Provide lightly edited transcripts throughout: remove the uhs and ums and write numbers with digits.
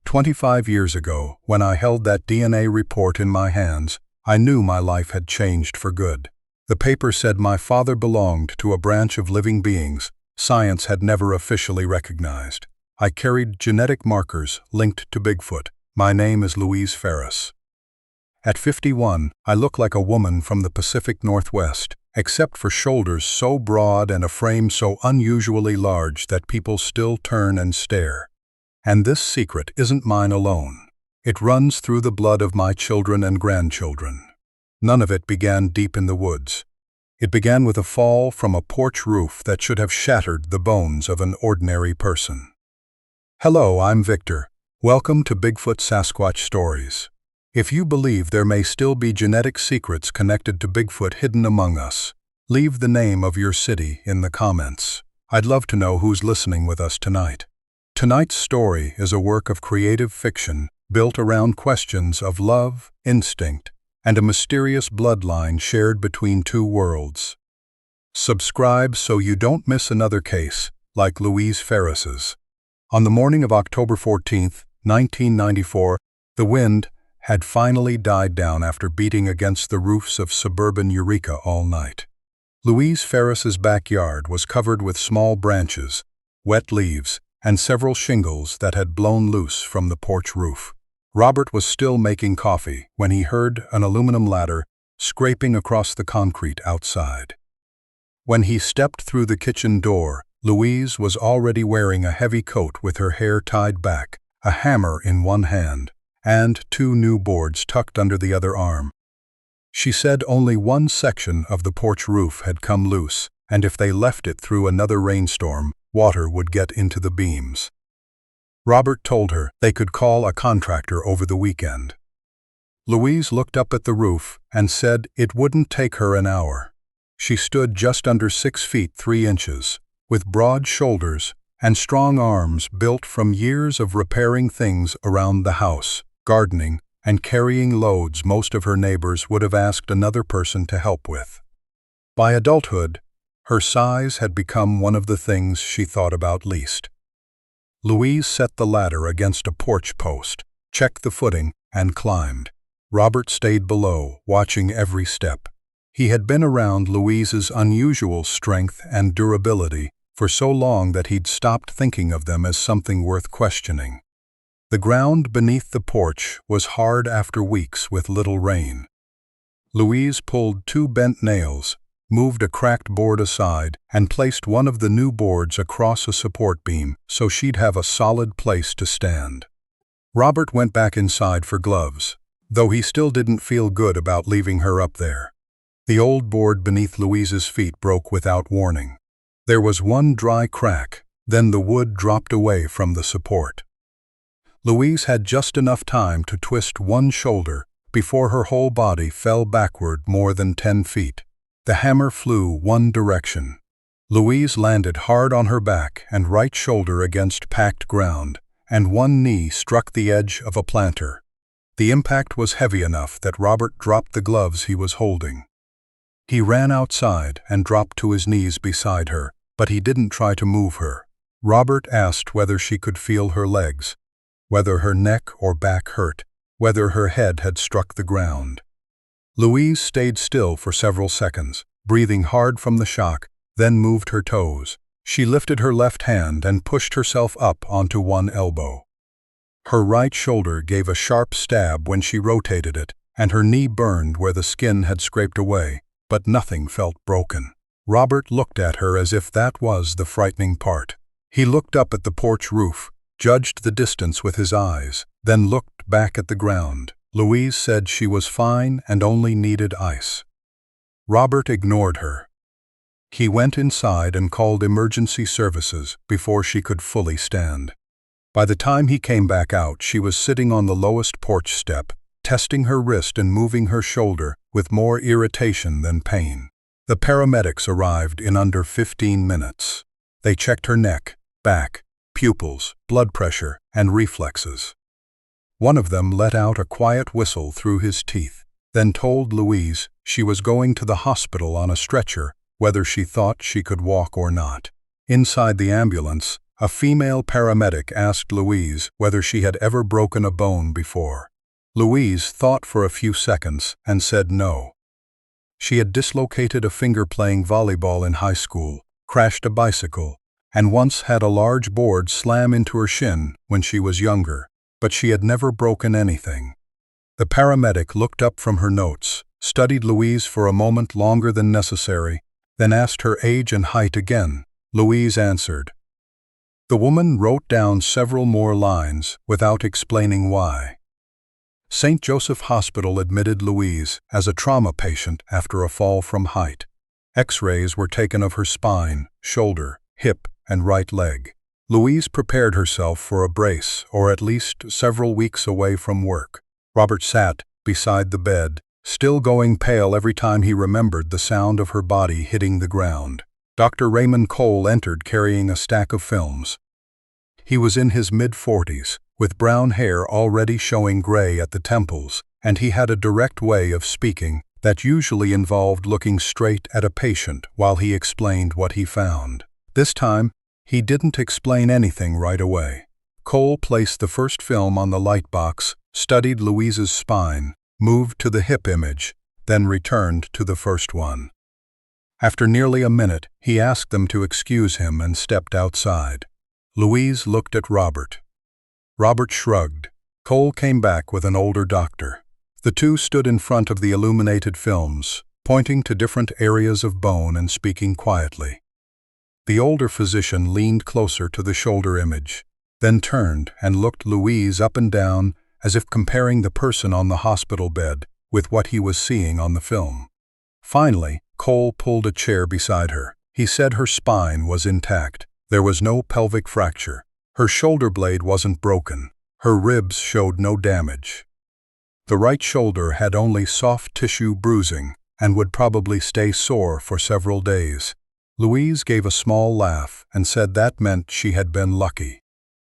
25 years ago, when I held that DNA report in my hands, I knew my life had changed for good. The paper said my father belonged to a branch of living beings science had never officially recognized. I carried genetic markers linked to Bigfoot. My name is Louise Ferris. At 51, I look like a woman from the Pacific Northwest, except for shoulders so broad and a frame so unusually large that people still turn and stare. And this secret isn't mine alone. It runs through the blood of my children and grandchildren. None of it began deep in the woods. It began with a fall from a porch roof that should have shattered the bones of an ordinary person. Hello, I'm Victor. Welcome to Bigfoot Sasquatch Stories. If you believe there may still be genetic secrets connected to Bigfoot hidden among us, leave the name of your city in the comments. I'd love to know who's listening with us tonight. Tonight's story is a work of creative fiction built around questions of love, instinct, and a mysterious bloodline shared between two worlds. Subscribe so you don't miss another case like Louise Ferris's. On the morning of October 14, 1994, the wind had finally died down after beating against the roofs of suburban Eureka all night. Louise Ferris's backyard was covered with small branches, wet leaves, and several shingles that had blown loose from the porch roof. Robert was still making coffee when he heard an aluminum ladder scraping across the concrete outside. When he stepped through the kitchen door, Louise was already wearing a heavy coat with her hair tied back, a hammer in one hand, and two new boards tucked under the other arm. She said only one section of the porch roof had come loose, and if they left it through another rainstorm, water would get into the beams. Robert told her they could call a contractor over the weekend. Louise looked up at the roof and said it wouldn't take her an hour. She stood just under 6 feet 3 inches, with broad shoulders and strong arms built from years of repairing things around the house, gardening, and carrying loads most of her neighbors would have asked another person to help with. By adulthood, her size had become one of the things she thought about least. Louise set the ladder against a porch post, checked the footing, and climbed. Robert stayed below, watching every step. He had been around Louise's unusual strength and durability for so long that he'd stopped thinking of them as something worth questioning. The ground beneath the porch was hard after weeks with little rain. Louise pulled 2 bent nails, moved a cracked board aside, and placed one of the new boards across a support beam so she'd have a solid place to stand. Robert went back inside for gloves, though he still didn't feel good about leaving her up there. The old board beneath Louise's feet broke without warning. There was one dry crack, then the wood dropped away from the support. Louise had just enough time to twist one shoulder before her whole body fell backward more than 10 feet. The hammer flew one direction. Louise landed hard on her back and right shoulder against packed ground, and one knee struck the edge of a planter. The impact was heavy enough that Robert dropped the gloves he was holding. He ran outside and dropped to his knees beside her, but he didn't try to move her. Robert asked whether she could feel her legs, whether her neck or back hurt, whether her head had struck the ground. Louise stayed still for several seconds, breathing hard from the shock, then moved her toes. She lifted her left hand and pushed herself up onto one elbow. Her right shoulder gave a sharp stab when she rotated it, and her knee burned where the skin had scraped away, but nothing felt broken. Robert looked at her as if that was the frightening part. He looked up at the porch roof, judged the distance with his eyes, then looked back at the ground. Louise said she was fine and only needed ice. Robert ignored her. He went inside and called emergency services before she could fully stand. By the time he came back out, she was sitting on the lowest porch step, testing her wrist and moving her shoulder with more irritation than pain. The paramedics arrived in under 15 minutes. They checked her neck, back, pupils, blood pressure, and reflexes. One of them let out a quiet whistle through his teeth, then told Louise she was going to the hospital on a stretcher, whether she thought she could walk or not. Inside the ambulance, A female paramedic asked Louise whether she had ever broken a bone before. Louise thought for a few seconds and said no. She had dislocated a finger playing volleyball in high school, crashed a bicycle, and once had a large board slam into her shin when she was younger, but she had never broken anything. The paramedic looked up from her notes, studied Louise for a moment longer than necessary, then asked her age and height again. Louise answered. The woman wrote down several more lines without explaining why. St. Joseph Hospital admitted Louise as a trauma patient after a fall from height. X-rays were taken of her spine, shoulder, hip, and right leg. Louise prepared herself for a brace, or at least several weeks away from work. Robert sat beside the bed, still going pale every time he remembered the sound of her body hitting the ground. Dr. Raymond Cole entered carrying a stack of films. He was in his mid-40s, with brown hair already showing gray at the temples, and he had a direct way of speaking that usually involved looking straight at a patient while he explained what he found. This time, he didn't explain anything right away. Cole placed the first film on the light box, studied Louise's spine, moved to the hip image, then returned to the first one. After nearly a minute, he asked them to excuse him and stepped outside. Louise looked at Robert. Robert shrugged. Cole came back with an older doctor. The two stood in front of the illuminated films, pointing to different areas of bone and speaking quietly. The older physician leaned closer to the shoulder image, then turned and looked Louise up and down as if comparing the person on the hospital bed with what he was seeing on the film. Finally, Cole pulled a chair beside her. He said her spine was intact. There was no pelvic fracture. Her shoulder blade wasn't broken. Her ribs showed no damage. The right shoulder had only soft tissue bruising and would probably stay sore for several days. Louise gave a small laugh and said that meant she had been lucky.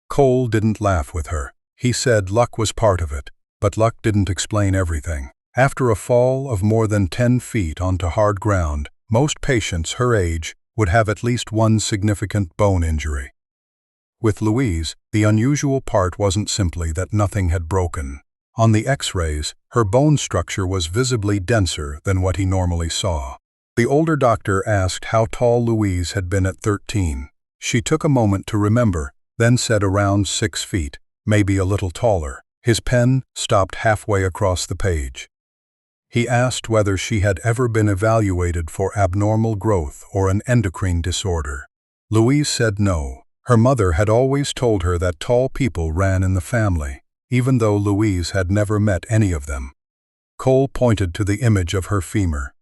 Cole didn't laugh with her. He said luck was part of it, but luck didn't explain everything. After a fall of more than 10 feet onto hard ground, most patients her age would have at least one significant bone injury. With Louise, the unusual part wasn't simply that nothing had broken. On the X-rays, her bone structure was visibly denser than what he normally saw. The older doctor asked how tall Louise had been at 13. She took a moment to remember, then said around 6 feet, maybe a little taller. His pen stopped halfway across the page. He asked whether she had ever been evaluated for abnormal growth or an endocrine disorder. Louise said no. Her mother had always told her that tall people ran in the family, even though Louise had never met any of them. Cole pointed to the image of her femur.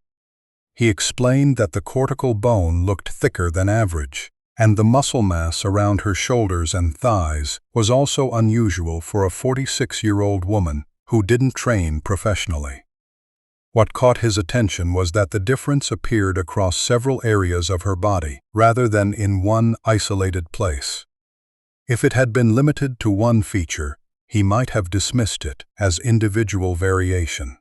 He explained that the cortical bone looked thicker than average, and the muscle mass around her shoulders and thighs was also unusual for a 46-year-old woman who didn't train professionally. What caught his attention was that the difference appeared across several areas of her body, rather than in one isolated place. If it had been limited to one feature, he might have dismissed it as individual variation.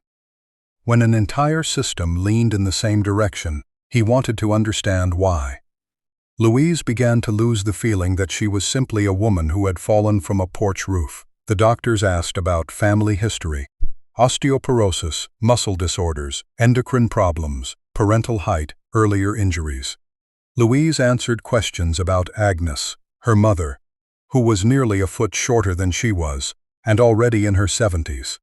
When an entire system leaned in the same direction, he wanted to understand why. Louise began to lose the feeling that she was simply a woman who had fallen from a porch roof. The doctors asked about family history, osteoporosis, muscle disorders, endocrine problems, parental height, earlier injuries. Louise answered questions about Agnes, her mother, who was nearly a foot shorter than she was, and already in her 70s.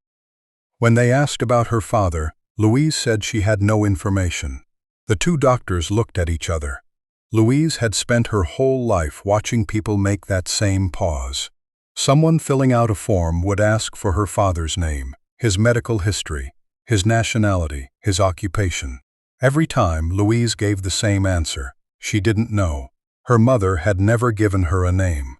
When they asked about her father, Louise said she had no information. The two doctors looked at each other. Louise had spent her whole life watching people make that same pause. Someone filling out a form would ask for her father's name, his medical history, his nationality, his occupation. Every time, Louise gave the same answer. She didn't know. Her mother had never given her a name.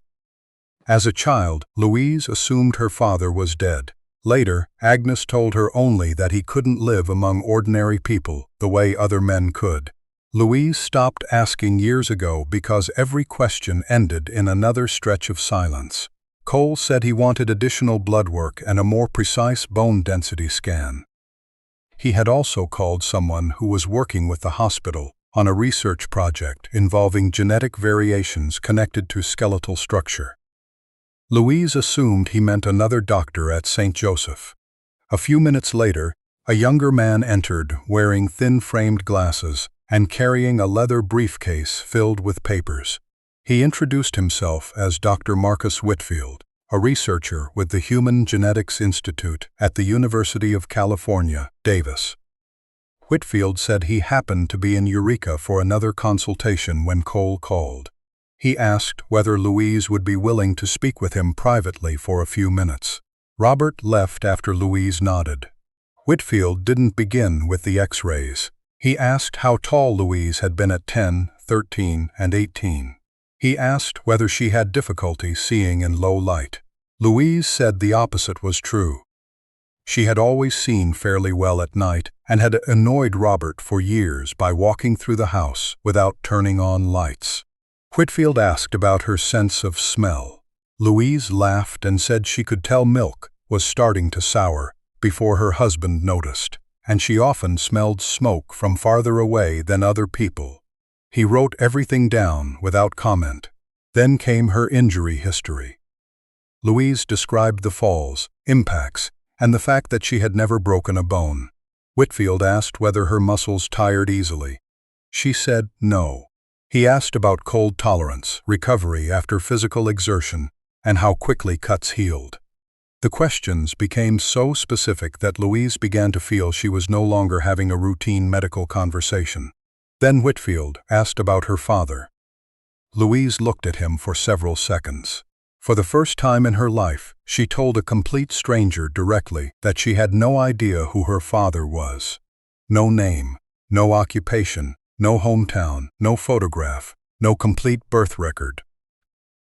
As a child, Louise assumed her father was dead. Later, Agnes told her only that he couldn't live among ordinary people the way other men could. Louise stopped asking years ago because every question ended in another stretch of silence. Cole said he wanted additional blood work and a more precise bone density scan. He had also called someone who was working with the hospital on a research project involving genetic variations connected to skeletal structure. Louise assumed he meant another doctor at St. Joseph. A few minutes later, a younger man entered wearing thin-framed glasses and carrying a leather briefcase filled with papers. He introduced himself as Dr. Marcus Whitfield, a researcher with the Human Genetics Institute at the University of California, Davis. Whitfield said he happened to be in Eureka for another consultation when Cole called. He asked whether Louise would be willing to speak with him privately for a few minutes. Robert left after Louise nodded. Whitfield didn't begin with the X-rays. He asked how tall Louise had been at 10, 13, and 18. He asked whether she had difficulty seeing in low light. Louise said the opposite was true. She had always seen fairly well at night and had annoyed Robert for years by walking through the house without turning on lights. Whitfield asked about her sense of smell. Louise laughed and said she could tell milk was starting to sour before her husband noticed, and she often smelled smoke from farther away than other people. He wrote everything down without comment. Then came her injury history. Louise described the falls, impacts, and the fact that she had never broken a bone. Whitfield asked whether her muscles tired easily. She said no. He asked about cold tolerance, recovery after physical exertion, and how quickly cuts healed. The questions became so specific that Louise began to feel she was no longer having a routine medical conversation. Then Whitfield asked about her father. Louise looked at him for several seconds. For the first time in her life, she told a complete stranger directly that she had no idea who her father was. No name, no occupation, no hometown, no photograph, no complete birth record.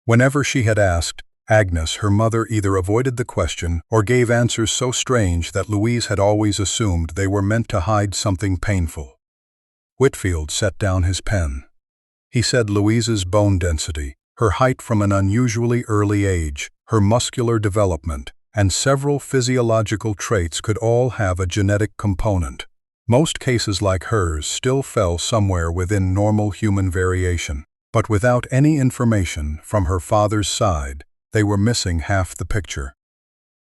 Whenever she had asked, Agnes, her mother, either avoided the question or gave answers so strange that Louise had always assumed they were meant to hide something painful. Whitfield set down his pen. He said Louise's bone density, her height from an unusually early age, her muscular development, and several physiological traits could all have a genetic component. Most cases like hers still fell somewhere within normal human variation, but without any information from her father's side, they were missing half the picture.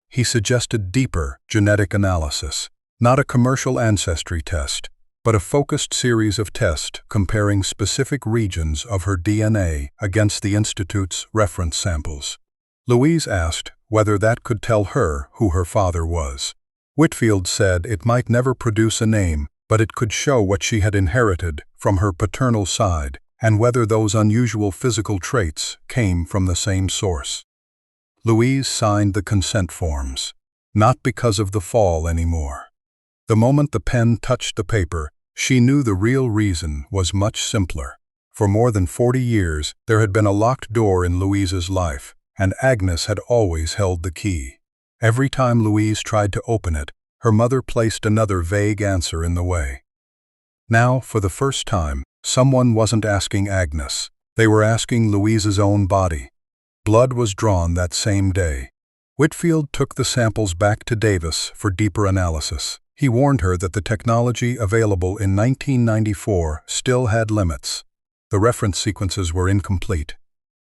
He suggested deeper genetic analysis, not a commercial ancestry test, but a focused series of tests comparing specific regions of her DNA against the Institute's reference samples. Louise asked whether that could tell her who her father was. Whitfield said it might never produce a name, but it could show what she had inherited from her paternal side and whether those unusual physical traits came from the same source. Louise signed the consent forms, not because of the fall anymore. The moment the pen touched the paper, she knew the real reason was much simpler. For more than 40 years, there had been a locked door in Louise's life, and Agnes had always held the key. Every time Louise tried to open it, her mother placed another vague answer in the way. Now, for the first time, someone wasn't asking Agnes. They were asking Louise's own body. Blood was drawn that same day. Whitfield took the samples back to Davis for deeper analysis. He warned her that the technology available in 1994 still had limits. The reference sequences were incomplete,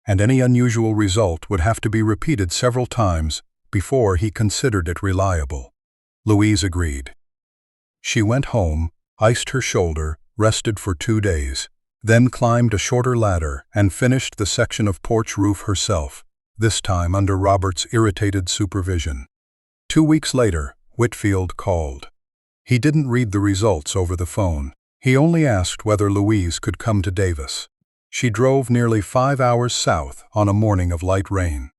and any unusual result would have to be repeated several times before he considered it reliable. Louise agreed. She went home, iced her shoulder, rested for 2 days, then climbed a shorter ladder and finished the section of porch roof herself, this time under Robert's irritated supervision. 2 weeks later, Whitfield called. He didn't read the results over the phone. He only asked whether Louise could come to Davis. She drove nearly 5 hours south on a morning of light rain.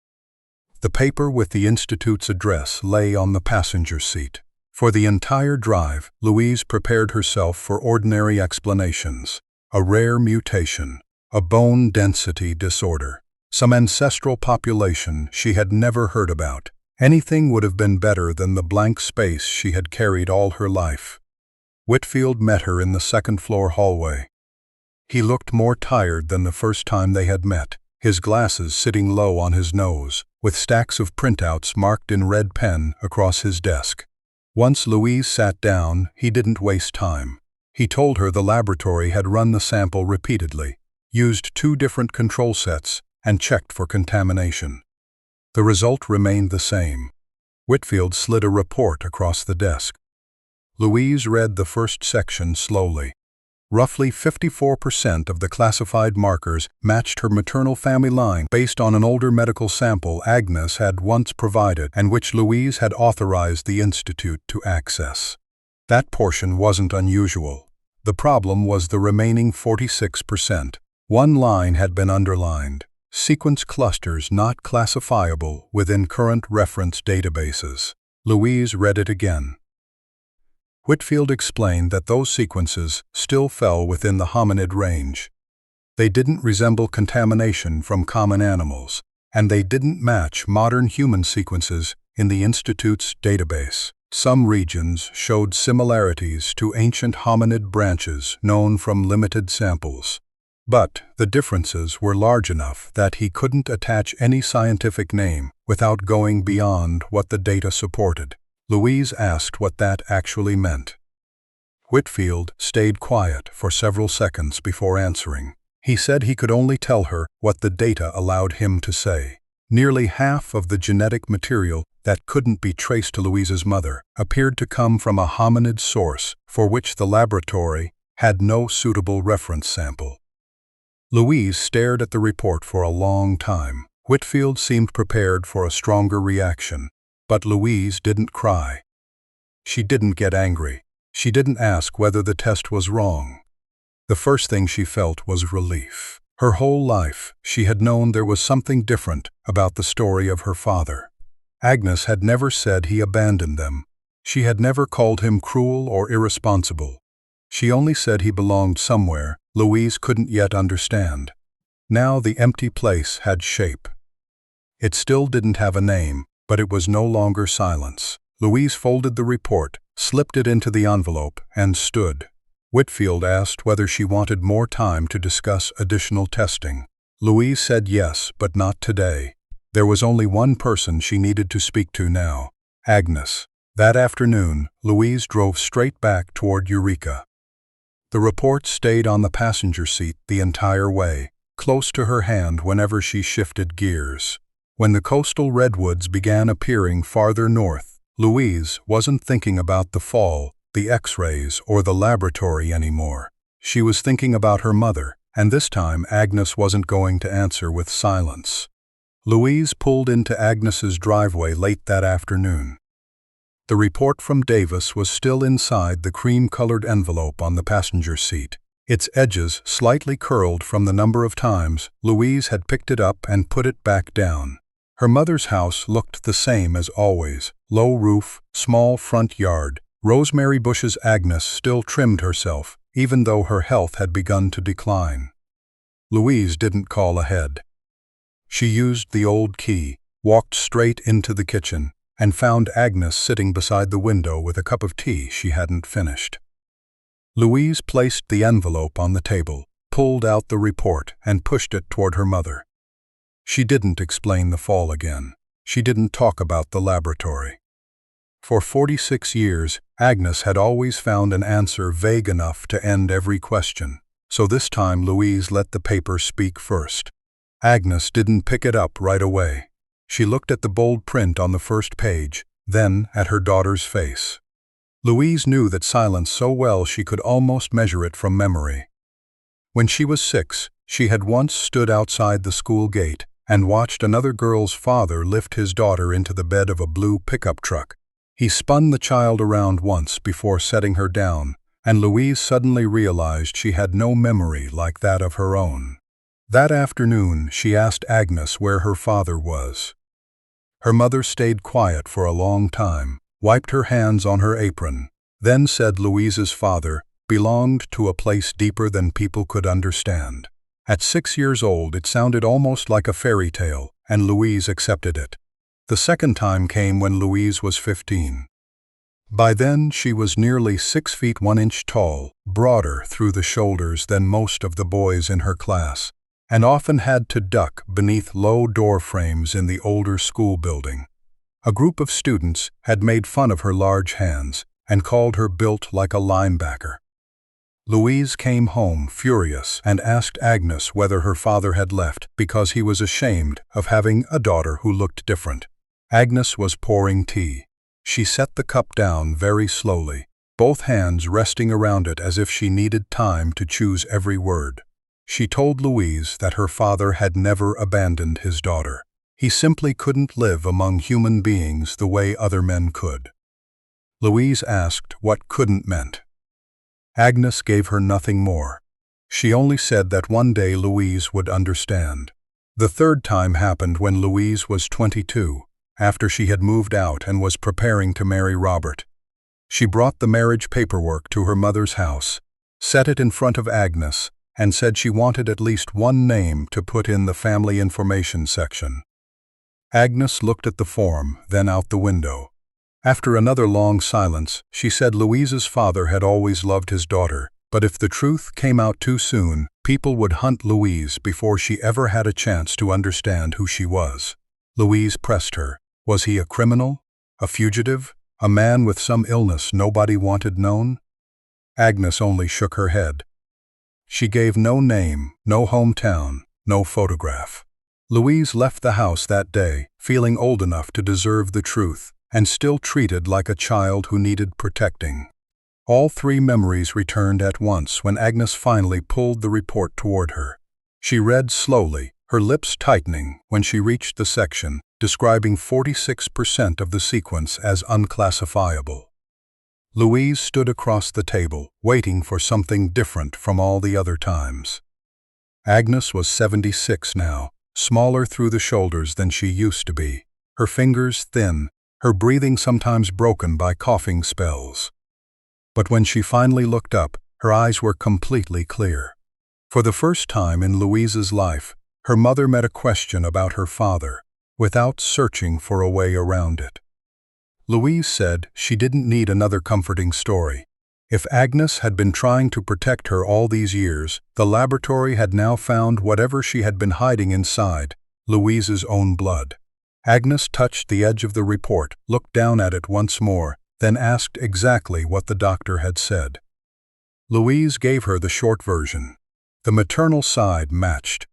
The paper with the Institute's address lay on the passenger seat. For the entire drive, Louise prepared herself for ordinary explanations. A rare mutation, a bone density disorder, some ancestral population she had never heard about. Anything would have been better than the blank space she had carried all her life. Whitfield met her in the second-floor hallway. He looked more tired than the first time they had met, his glasses sitting low on his nose, with stacks of printouts marked in red pen across his desk. Once Louise sat down, he didn't waste time. He told her the laboratory had run the sample repeatedly, used 2 different control sets, and checked for contamination. The result remained the same. Whitfield slid a report across the desk. Louise read the first section slowly. Roughly 54% of the classified markers matched her maternal family line based on an older medical sample Agnes had once provided and which Louise had authorized the Institute to access. That portion wasn't unusual. The problem was the remaining 46%. One line had been underlined: sequence clusters not classifiable within current reference databases. Louise read it again. Whitfield explained that those sequences still fell within the hominid range. They didn't resemble contamination from common animals, and they didn't match modern human sequences in the Institute's database. Some regions showed similarities to ancient hominid branches known from limited samples. But the differences were large enough that he couldn't attach any scientific name without going beyond what the data supported. Louise asked what that actually meant. Whitfield stayed quiet for several seconds before answering. He said he could only tell her what the data allowed him to say. Nearly half of the genetic material that couldn't be traced to Louise's mother appeared to come from a hominid source for which the laboratory had no suitable reference sample. Louise stared at the report for a long time. Whitfield seemed prepared for a stronger reaction. But Louise didn't cry. She didn't get angry. She didn't ask whether the test was wrong. The first thing she felt was relief. Her whole life, she had known there was something different about the story of her father. Agnes had never said he abandoned them. She had never called him cruel or irresponsible. She only said he belonged somewhere Louise couldn't yet understand. Now the empty place had shape. It still didn't have a name, but it was no longer silence. Louise folded the report, slipped it into the envelope, and stood. Whitfield asked whether she wanted more time to discuss additional testing. Louise said yes, but not today. There was only one person she needed to speak to now: Agnes. That afternoon, Louise drove straight back toward Eureka. The report stayed on the passenger seat the entire way, close to her hand whenever she shifted gears. When the coastal redwoods began appearing farther north, Louise wasn't thinking about the fall, the X-rays, or the laboratory anymore. She was thinking about her mother, and this time Agnes wasn't going to answer with silence. Louise pulled into Agnes's driveway late that afternoon. The report from Davis was still inside the cream-colored envelope on the passenger seat. Its edges slightly curled from the number of times Louise had picked it up and put it back down. Her mother's house looked the same as always: low roof, small front yard, rosemary bushes. Agnes still trimmed herself, even though her health had begun to decline. Louise didn't call ahead. She used the old key, walked straight into the kitchen, and found Agnes sitting beside the window with a cup of tea she hadn't finished. Louise placed the envelope on the table, pulled out the report, and pushed it toward her mother. She didn't explain the fall again. She didn't talk about the laboratory. For 46 years, Agnes had always found an answer vague enough to end every question. So this time Louise let the paper speak first. Agnes didn't pick it up right away. She looked at the bold print on the first page, then at her daughter's face. Louise knew that silence so well she could almost measure it from memory. When she was 6, she had once stood outside the school gate and watched another girl's father lift his daughter into the bed of a blue pickup truck. He spun the child around once before setting her down, and Louise suddenly realized she had no memory like that of her own. That afternoon, she asked Agnes where her father was. Her mother stayed quiet for a long time, wiped her hands on her apron, then said Louise's father belonged to a place deeper than people could understand. At 6 years old, it sounded almost like a fairy tale, and Louise accepted it. The second time came when Louise was 15. By then, she was nearly 6 feet 1 inch tall, broader through the shoulders than most of the boys in her class, and often had to duck beneath low door frames in the older school building. A group of students had made fun of her large hands and called her built like a linebacker. Louise came home furious and asked Agnes whether her father had left because he was ashamed of having a daughter who looked different. Agnes was pouring tea. She set the cup down very slowly, both hands resting around it as if she needed time to choose every word. She told Louise that her father had never abandoned his daughter. He simply couldn't live among human beings the way other men could. Louise asked what couldn't meant. Agnes gave her nothing more. She only said that one day Louise would understand. The third time happened when Louise was 22, after she had moved out and was preparing to marry Robert. She brought the marriage paperwork to her mother's house, set it in front of Agnes, and said she wanted at least one name to put in the family information section. Agnes looked at the form, then out the window. After another long silence, she said Louise's father had always loved his daughter, but if the truth came out too soon, people would hunt Louise before she ever had a chance to understand who she was. Louise pressed her. Was he a criminal? A fugitive? A man with some illness nobody wanted known? Agnes only shook her head. She gave no name, no hometown, no photograph. Louise left the house that day, feeling old enough to deserve the truth, and still treated like a child who needed protecting. All three memories returned at once when Agnes finally pulled the report toward her. She read slowly, her lips tightening when she reached the section describing 46% of the sequence as unclassifiable. Louise stood across the table, waiting for something different from all the other times. Agnes was 76 now, smaller through the shoulders than she used to be, her fingers thin, her breathing sometimes broken by coughing spells. But when she finally looked up, her eyes were completely clear. For the first time in Louise's life, her mother met a question about her father, without searching for a way around it. Louise said she didn't need another comforting story. If Agnes had been trying to protect her all these years, the laboratory had now found whatever she had been hiding inside, Louise's own blood. Agnes touched the edge of the report, looked down at it once more, then asked exactly what the doctor had said. Louise gave her the short version. The maternal side matched.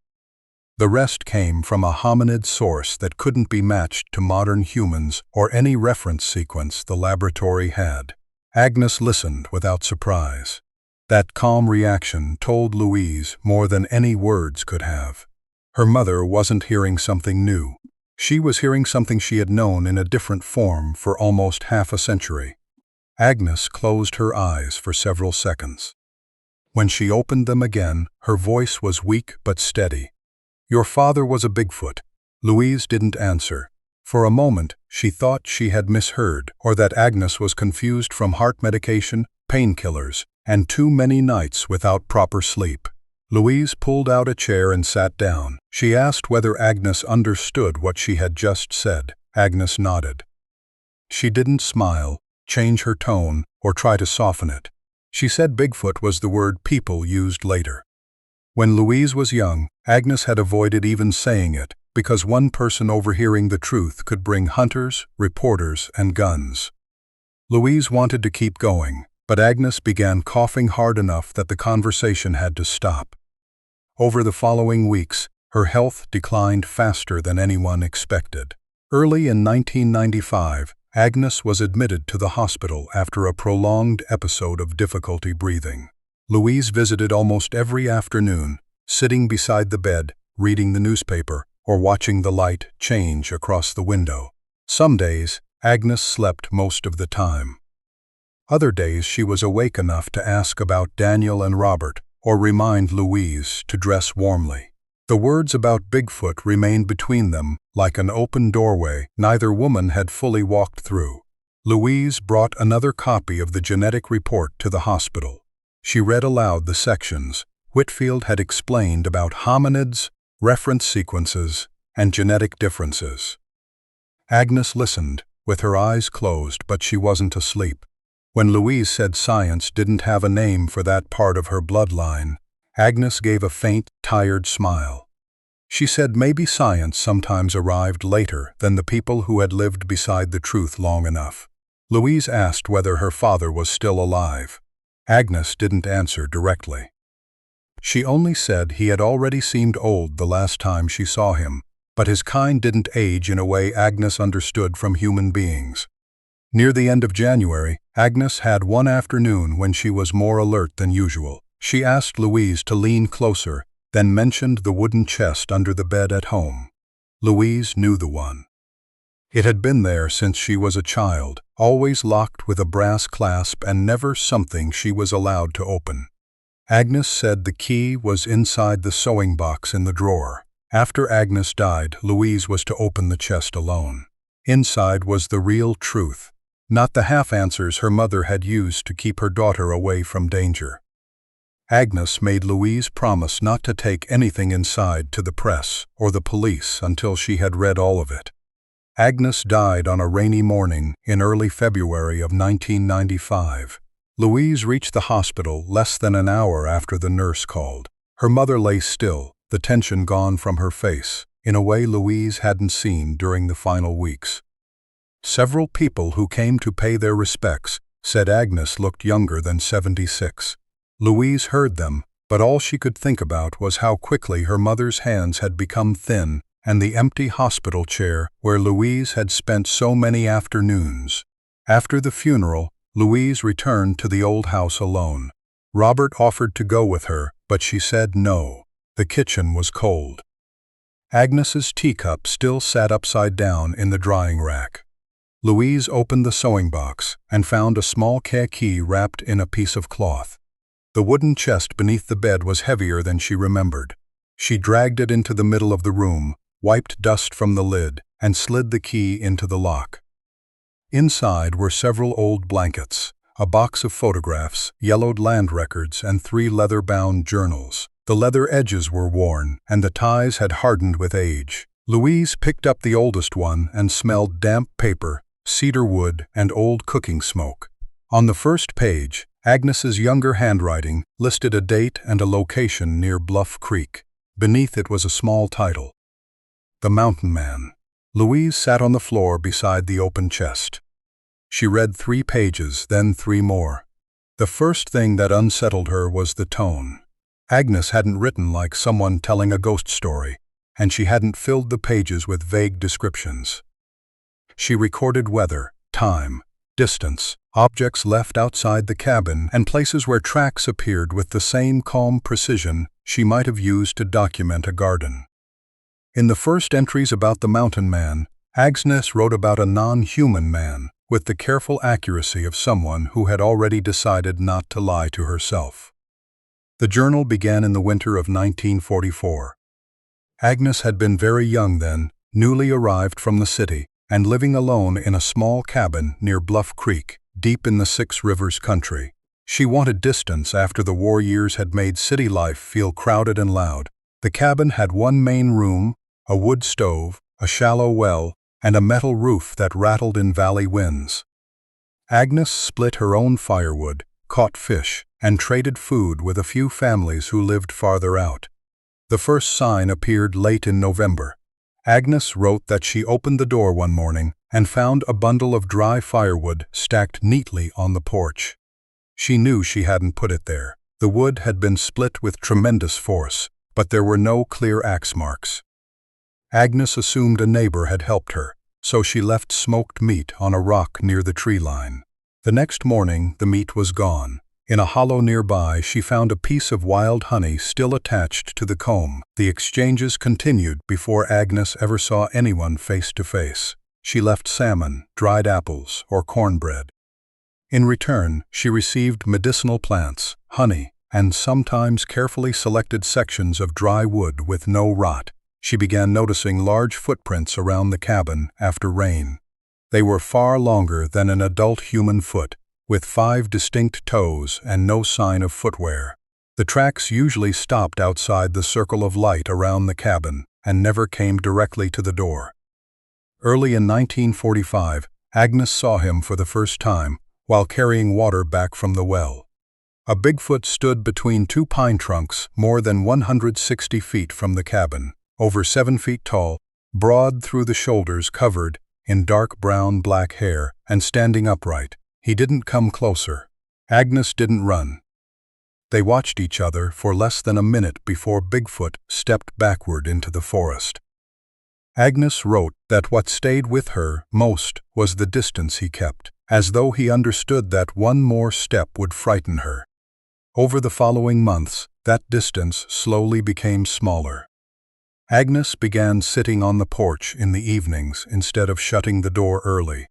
The rest came from a hominid source that couldn't be matched to modern humans or any reference sequence the laboratory had. Agnes listened without surprise. That calm reaction told Louise more than any words could have. Her mother wasn't hearing something new. She was hearing something she had known in a different form for almost half a century. Agnes closed her eyes for several seconds. When she opened them again, her voice was weak but steady. "Your father was a Bigfoot." Louise didn't answer. For a moment, she thought she had misheard, or that Agnes was confused from heart medication, painkillers, and too many nights without proper sleep. Louise pulled out a chair and sat down. She asked whether Agnes understood what she had just said. Agnes nodded. She didn't smile, change her tone, or try to soften it. She said Bigfoot was the word people used later. When Louise was young, Agnes had avoided even saying it, because one person overhearing the truth could bring hunters, reporters, and guns. Louise wanted to keep going, but Agnes began coughing hard enough that the conversation had to stop. Over the following weeks, her health declined faster than anyone expected. Early in 1995, Agnes was admitted to the hospital after a prolonged episode of difficulty breathing. Louise visited almost every afternoon, sitting beside the bed, reading the newspaper, or watching the light change across the window. Some days, Agnes slept most of the time. Other days she was awake enough to ask about Daniel and Robert, or remind Louise to dress warmly. The words about Bigfoot remained between them, like an open doorway neither woman had fully walked through. Louise brought another copy of the genetic report to the hospital. She read aloud the sections Whitfield had explained about hominids, reference sequences, and genetic differences. Agnes listened, with her eyes closed, but she wasn't asleep. When Louise said science didn't have a name for that part of her bloodline, Agnes gave a faint, tired smile. She said maybe science sometimes arrived later than the people who had lived beside the truth long enough. Louise asked whether her father was still alive. Agnes didn't answer directly. She only said he had already seemed old the last time she saw him, but his kind didn't age in a way Agnes understood from human beings. Near the end of January, Agnes had one afternoon when she was more alert than usual. She asked Louise to lean closer, then mentioned the wooden chest under the bed at home. Louise knew the one. It had been there since she was a child, always locked with a brass clasp and never something she was allowed to open. Agnes said the key was inside the sewing box in the drawer. After Agnes died, Louise was to open the chest alone. Inside was the real truth, not the half-answers her mother had used to keep her daughter away from danger. Agnes made Louise promise not to take anything inside to the press or the police until she had read all of it. Agnes died on a rainy morning in early February of 1995. Louise reached the hospital less than an hour after the nurse called. Her mother lay still, the tension gone from her face, in a way Louise hadn't seen during the final weeks. Several people who came to pay their respects said Agnes looked younger than 76. Louise heard them, but all she could think about was how quickly her mother's hands had become thin and the empty hospital chair where Louise had spent so many afternoons. After the funeral, Louise returned to the old house alone. Robert offered to go with her, but she said no. The kitchen was cold. Agnes's teacup still sat upside down in the drying rack. Louise opened the sewing box and found a small key wrapped in a piece of cloth. The wooden chest beneath the bed was heavier than she remembered. She dragged it into the middle of the room, wiped dust from the lid, and slid the key into the lock. Inside were several old blankets, a box of photographs, yellowed land records, and 3 leather-bound journals. The leather edges were worn, and the ties had hardened with age. Louise picked up the oldest one and smelled damp paper, cedar wood, and old cooking smoke. On the first page, Agnes's younger handwriting listed a date and a location near Bluff Creek. Beneath it was a small title, The Mountain Man. Louise sat on the floor beside the open chest. She read 3 pages, then 3 more. The first thing that unsettled her was the tone. Agnes hadn't written like someone telling a ghost story, and she hadn't filled the pages with vague descriptions. She recorded weather, time, distance, objects left outside the cabin, and places where tracks appeared with the same calm precision she might have used to document a garden. In the first entries about the Mountain Man, Agnes wrote about a non-human man, with the careful accuracy of someone who had already decided not to lie to herself. The journal began in the winter of 1944. Agnes had been very young then, newly arrived from the city, and living alone in a small cabin near Bluff Creek, deep in the Six Rivers country. She wanted distance after the war years had made city life feel crowded and loud. The cabin had one main room, a wood stove, a shallow well, and a metal roof that rattled in valley winds. Agnes split her own firewood, caught fish, and traded food with a few families who lived farther out. The first sign appeared late in November. Agnes wrote that she opened the door one morning and found a bundle of dry firewood stacked neatly on the porch. She knew she hadn't put it there. The wood had been split with tremendous force, but there were no clear axe marks. Agnes assumed a neighbor had helped her, so she left smoked meat on a rock near the tree line. The next morning, the meat was gone. In a hollow nearby, she found a piece of wild honey still attached to the comb. The exchanges continued before Agnes ever saw anyone face to face. She left salmon, dried apples, or cornbread. In return, she received medicinal plants, honey, and sometimes carefully selected sections of dry wood with no rot. She began noticing large footprints around the cabin after rain. They were far longer than an adult human foot, with 5 distinct toes and no sign of footwear. The tracks usually stopped outside the circle of light around the cabin and never came directly to the door. Early in 1945, Agnes saw him for the first time while carrying water back from the well. A Bigfoot stood between 2 pine trunks more than 160 feet from the cabin, over 7 feet tall, broad through the shoulders, covered in dark brown-black hair, and standing upright. He didn't come closer. Agnes didn't run. They watched each other for less than a minute before Bigfoot stepped backward into the forest. Agnes wrote that what stayed with her most was the distance he kept, as though he understood that one more step would frighten her. Over the following months, that distance slowly became smaller. Agnes began sitting on the porch in the evenings instead of shutting the door early.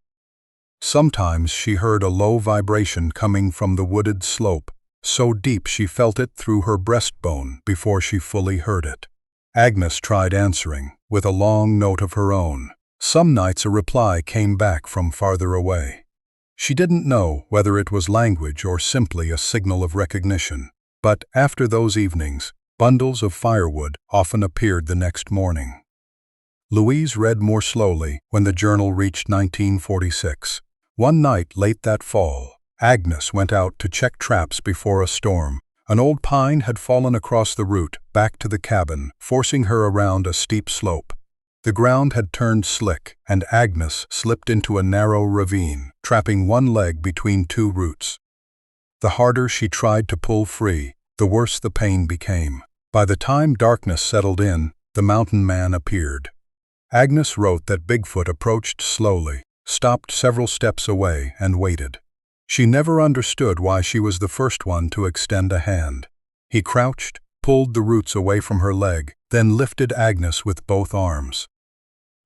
Sometimes she heard a low vibration coming from the wooded slope, so deep she felt it through her breastbone before she fully heard it. Agnes tried answering, with a long note of her own. Some nights a reply came back from farther away. She didn't know whether it was language or simply a signal of recognition, but after those evenings, bundles of firewood often appeared the next morning. Louise read more slowly when the journal reached 1946. One night late that fall, Agnes went out to check traps before a storm. An old pine had fallen across the route back to the cabin, forcing her around a steep slope. The ground had turned slick, and Agnes slipped into a narrow ravine, trapping one leg between two roots. The harder she tried to pull free, the worse the pain became. By the time darkness settled in, the mountain man appeared. Agnes wrote that Bigfoot approached slowly, stopped several steps away, and waited. She never understood why she was the first one to extend a hand. He crouched, pulled the roots away from her leg, then lifted Agnes with both arms.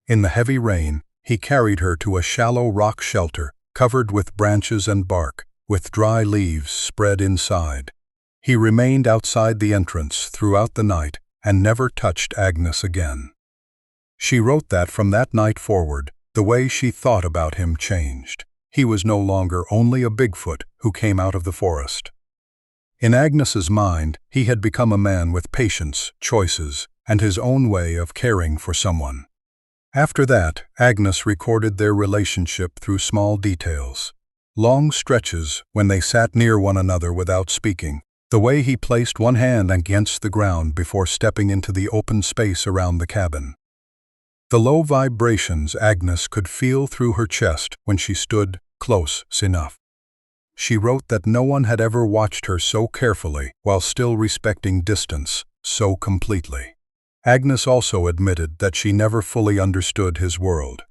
In the heavy rain, he carried her to a shallow rock shelter covered with branches and bark, with dry leaves spread inside. He remained outside the entrance throughout the night and never touched Agnes again. She wrote that from that night forward, the way she thought about him changed. He was no longer only a Bigfoot who came out of the forest. In Agnes's mind, he had become a man with patience, choices, and his own way of caring for someone. After that, Agnes recorded their relationship through small details. Long stretches when they sat near one another without speaking, the way he placed one hand against the ground before stepping into the open space around the cabin. The low vibrations Agnes could feel through her chest when she stood close enough. She wrote that no one had ever watched her so carefully while still respecting distance so completely. Agnes also admitted that she never fully understood his world.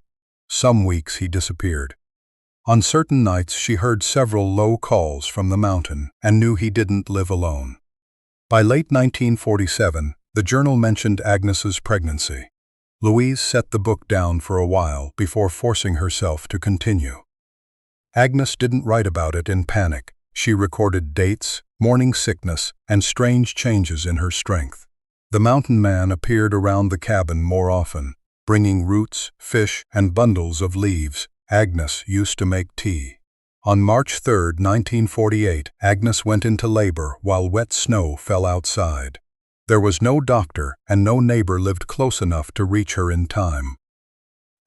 Some weeks he disappeared. On certain nights she heard several low calls from the mountain and knew he didn't live alone. By late 1947, the journal mentioned Agnes's pregnancy. Louise set the book down for a while before forcing herself to continue. Agnes didn't write about it in panic. She recorded dates, morning sickness, and strange changes in her strength. The mountain man appeared around the cabin more often, bringing roots, fish, and bundles of leaves. Agnes used to make tea. On March 3, 1948, Agnes went into labor while wet snow fell outside. There was no doctor, and no neighbor lived close enough to reach her in time.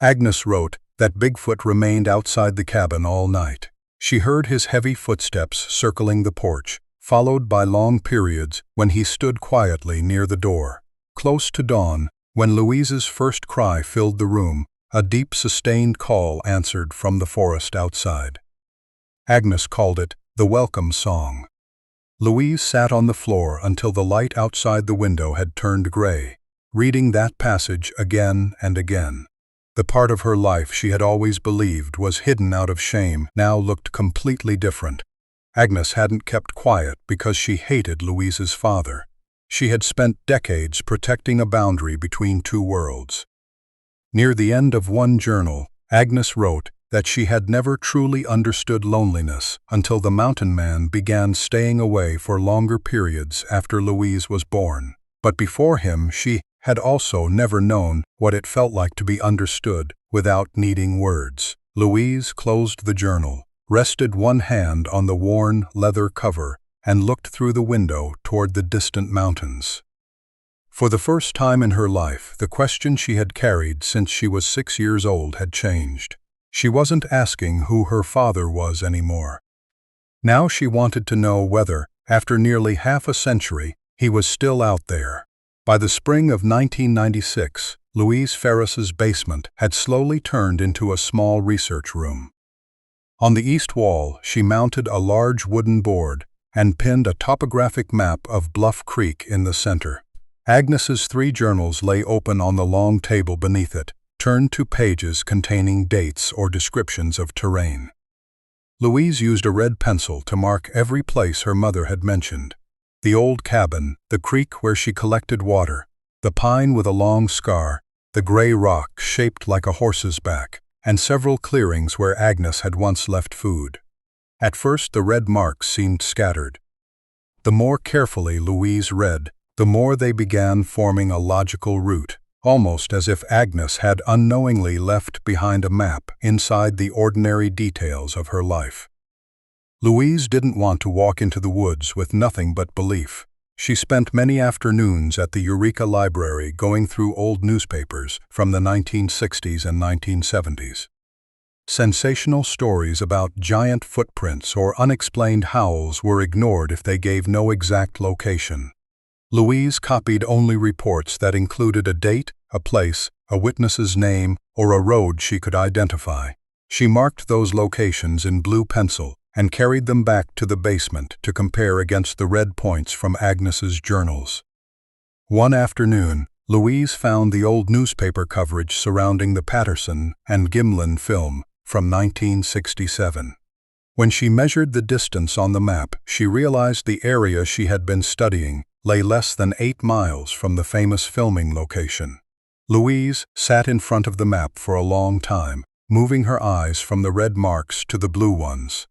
Agnes wrote that Bigfoot remained outside the cabin all night. She heard his heavy footsteps circling the porch, followed by long periods when he stood quietly near the door. Close to dawn, when Louise's first cry filled the room, a deep, sustained call answered from the forest outside. Agnes called it the welcome song. Louise sat on the floor until the light outside the window had turned gray, reading that passage again and again. The part of her life she had always believed was hidden out of shame now looked completely different. Agnes hadn't kept quiet because she hated Louise's father. She had spent decades protecting a boundary between two worlds. Near the end of one journal, Agnes wrote that she had never truly understood loneliness until the mountain man began staying away for longer periods after Louise was born. But before him, she had also never known what it felt like to be understood without needing words. Louise closed the journal, rested one hand on the worn leather cover, and looked through the window toward the distant mountains. For the first time in her life, the question she had carried since she was 6 years old had changed. She wasn't asking who her father was anymore. Now she wanted to know whether, after nearly half a century, he was still out there. By the spring of 1996, Louise Ferris's basement had slowly turned into a small research room. On the east wall, she mounted a large wooden board and pinned a topographic map of Bluff Creek in the center. Agnes's 3 journals lay open on the long table beneath it, turned to pages containing dates or descriptions of terrain. Louise used a red pencil to mark every place her mother had mentioned. The old cabin, the creek where she collected water, the pine with a long scar, the gray rock shaped like a horse's back, and several clearings where Agnes had once left food. At first the red marks seemed scattered. The more carefully Louise read, the more they began forming a logical route, almost as if Agnes had unknowingly left behind a map inside the ordinary details of her life. Louise didn't want to walk into the woods with nothing but belief. She spent many afternoons at the Eureka Library going through old newspapers from the 1960s and 1970s. Sensational stories about giant footprints or unexplained howls were ignored if they gave no exact location. Louise copied only reports that included a date, a place, a witness's name, or a road she could identify. She marked those locations in blue pencil and carried them back to the basement to compare against the red points from Agnes's journals. One afternoon, Louise found the old newspaper coverage surrounding the Patterson and Gimlin film from 1967. When she measured the distance on the map, she realized the area she had been studying lay less than 8 miles from the famous filming location. Louise sat in front of the map for a long time, moving her eyes from the red marks to the blue ones.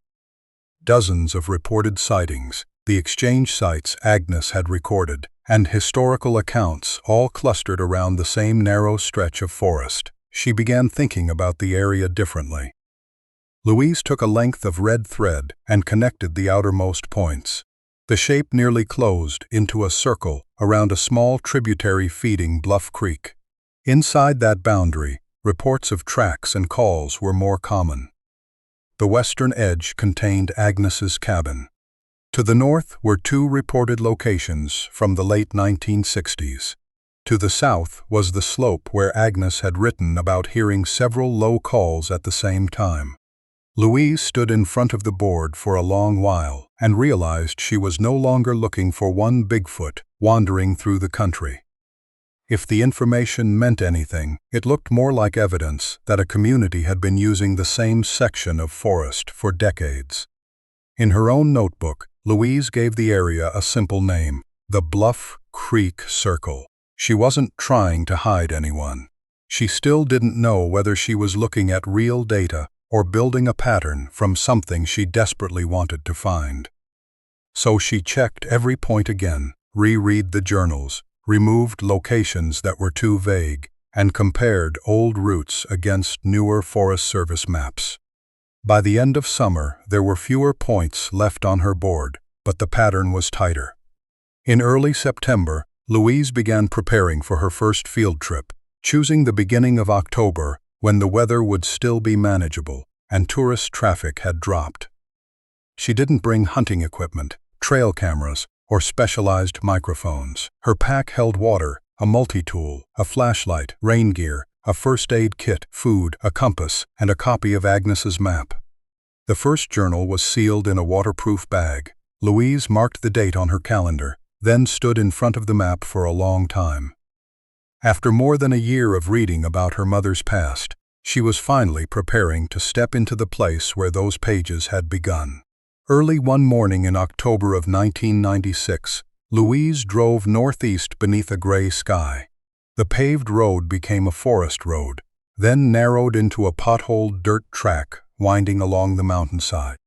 Dozens of reported sightings, the exchange sites Agnes had recorded, and historical accounts all clustered around the same narrow stretch of forest. She began thinking about the area differently. Louise took a length of red thread and connected the outermost points. The shape nearly closed into a circle around a small tributary feeding Bluff Creek. Inside that boundary, reports of tracks and calls were more common. The western edge contained Agnes's cabin. To the north were 2 reported locations from the late 1960s. To the south was the slope where Agnes had written about hearing several low calls at the same time. Louise stood in front of the board for a long while and realized she was no longer looking for one Bigfoot wandering through the country. If the information meant anything, it looked more like evidence that a community had been using the same section of forest for decades. In her own notebook, Louise gave the area a simple name, the Bluff Creek Circle. She wasn't trying to hide anyone. She still didn't know whether she was looking at real data or building a pattern from something she desperately wanted to find. So she checked every point again, reread the journals, removed locations that were too vague, and compared old routes against newer Forest Service maps. By the end of summer, there were fewer points left on her board, but the pattern was tighter. In early September, Louise began preparing for her first field trip, choosing the beginning of October when the weather would still be manageable and tourist traffic had dropped. She didn't bring hunting equipment, trail cameras, or specialized microphones. Her pack held water, a multi-tool, a flashlight, rain gear, a first aid kit, food, a compass, and a copy of Agnes's map. The first journal was sealed in a waterproof bag. Louise marked the date on her calendar, then stood in front of the map for a long time. After more than a year of reading about her mother's past, she was finally preparing to step into the place where those pages had begun. Early one morning in October of 1996, Louise drove northeast beneath a gray sky. The paved road became a forest road, then narrowed into a potholed dirt track winding along the mountainside.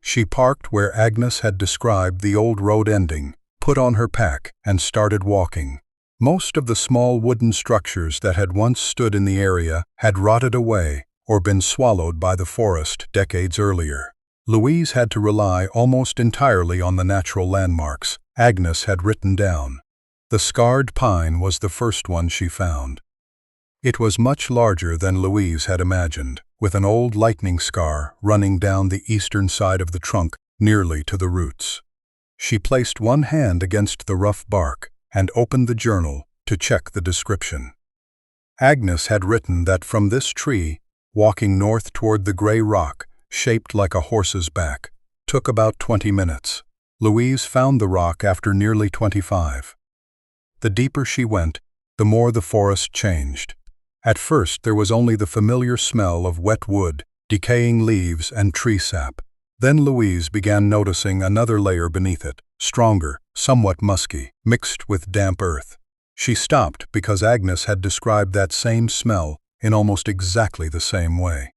She parked where Agnes had described the old road ending, put on her pack, and started walking. Most of the small wooden structures that had once stood in the area had rotted away or been swallowed by the forest decades earlier. Louise had to rely almost entirely on the natural landmarks Agnes had written down. The scarred pine was the first one she found. It was much larger than Louise had imagined, with an old lightning scar running down the eastern side of the trunk nearly to the roots. She placed one hand against the rough bark and opened the journal to check the description. Agnes had written that from this tree, walking north toward the gray rock, shaped like a horse's back. Took about 20 minutes. Louise found the rock after nearly 25. The deeper she went, the more the forest changed. At first there was only the familiar smell of wet wood, decaying leaves, and tree sap. Then Louise began noticing another layer beneath it, stronger, somewhat musky, mixed with damp earth. She stopped because Agnes had described that same smell in almost exactly the same way.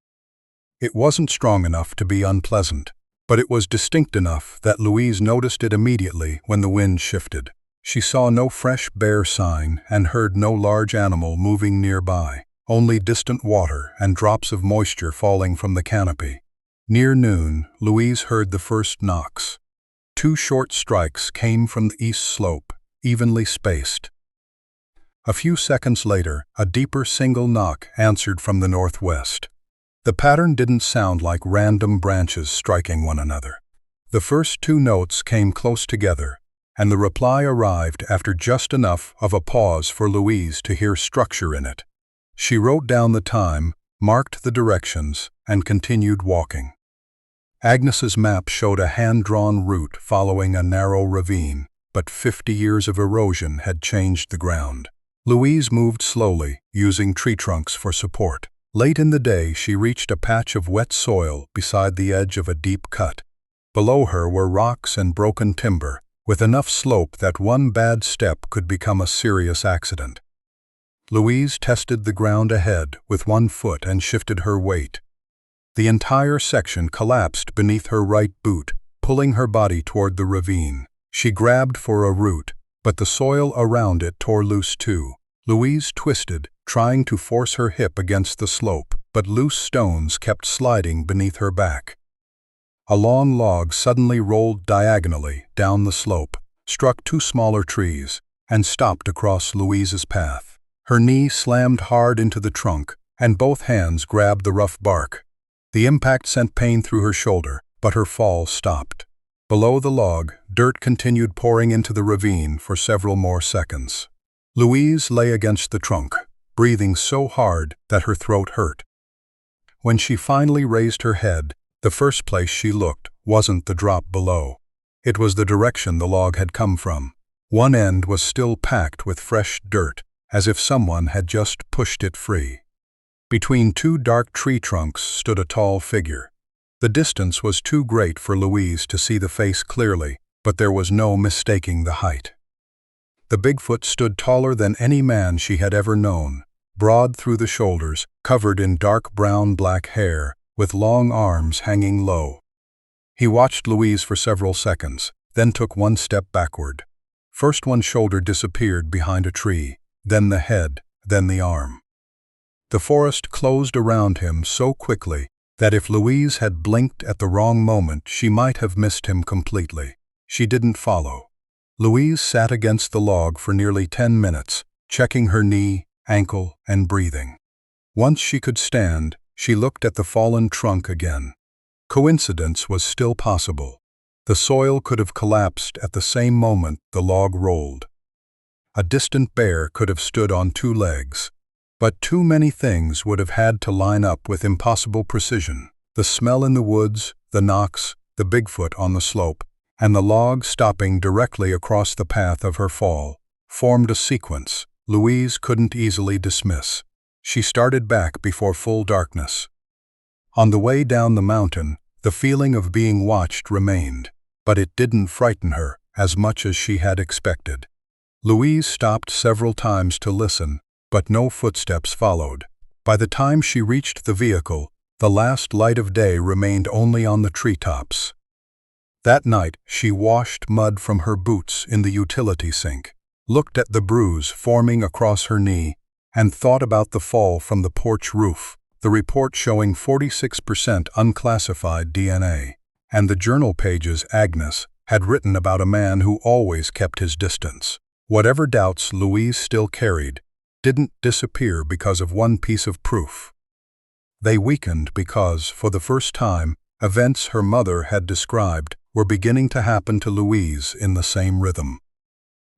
It wasn't strong enough to be unpleasant, but it was distinct enough that Louise noticed it immediately when the wind shifted. She saw no fresh bear sign and heard no large animal moving nearby, only distant water and drops of moisture falling from the canopy. Near noon, Louise heard the first knocks. 2 short strikes came from the east slope, evenly spaced. A few seconds later, a deeper single knock answered from the northwest. The pattern didn't sound like random branches striking one another. The first 2 notes came close together, and the reply arrived after just enough of a pause for Louise to hear structure in it. She wrote down the time, marked the directions, and continued walking. Agnes's map showed a hand-drawn route following a narrow ravine, but 50 years of erosion had changed the ground. Louise moved slowly, using tree trunks for support. Late in the day, she reached a patch of wet soil beside the edge of a deep cut. Below her were rocks and broken timber, with enough slope that one bad step could become a serious accident. Louise tested the ground ahead with 1 foot and shifted her weight. The entire section collapsed beneath her right boot, pulling her body toward the ravine. She grabbed for a root, but the soil around it tore loose too. Louise twisted, trying to force her hip against the slope, but loose stones kept sliding beneath her back. A long log suddenly rolled diagonally down the slope, struck 2 smaller trees, and stopped across Louise's path. Her knee slammed hard into the trunk, and both hands grabbed the rough bark. The impact sent pain through her shoulder, but her fall stopped. Below the log, dirt continued pouring into the ravine for several more seconds. Louise lay against the trunk, breathing so hard that her throat hurt. When she finally raised her head, the first place she looked wasn't the drop below. It was the direction the log had come from. One end was still packed with fresh dirt, as if someone had just pushed it free. Between 2 dark tree trunks stood a tall figure. The distance was too great for Louise to see the face clearly, but there was no mistaking the height. The Bigfoot stood taller than any man she had ever known, broad through the shoulders, covered in dark brown-black hair, with long arms hanging low. He watched Louise for several seconds, then took 1 step backward. First one shoulder disappeared behind a tree, then the head, then the arm. The forest closed around him so quickly that if Louise had blinked at the wrong moment, she might have missed him completely. She didn't follow. Louise sat against the log for nearly 10 minutes, checking her knee, ankle, and breathing. Once she could stand, she looked at the fallen trunk again. Coincidence was still possible. The soil could have collapsed at the same moment the log rolled. A distant bear could have stood on 2 legs. But too many things would have had to line up with impossible precision. The smell in the woods, the knocks, the Bigfoot on the slope, and the log stopping directly across the path of her fall formed a sequence Louise couldn't easily dismiss. She started back before full darkness. On the way down the mountain, the feeling of being watched remained, but it didn't frighten her as much as she had expected. Louise stopped several times to listen, but no footsteps followed. By the time she reached the vehicle, the last light of day remained only on the treetops. That night, she washed mud from her boots in the utility sink, looked at the bruise forming across her knee, and thought about the fall from the porch roof, the report showing 46% unclassified DNA, and the journal pages Agnes had written about a man who always kept his distance. Whatever doubts Louise still carried didn't disappear because of one piece of proof. They weakened because, for the first time, events her mother had described were beginning to happen to Louise in the same rhythm.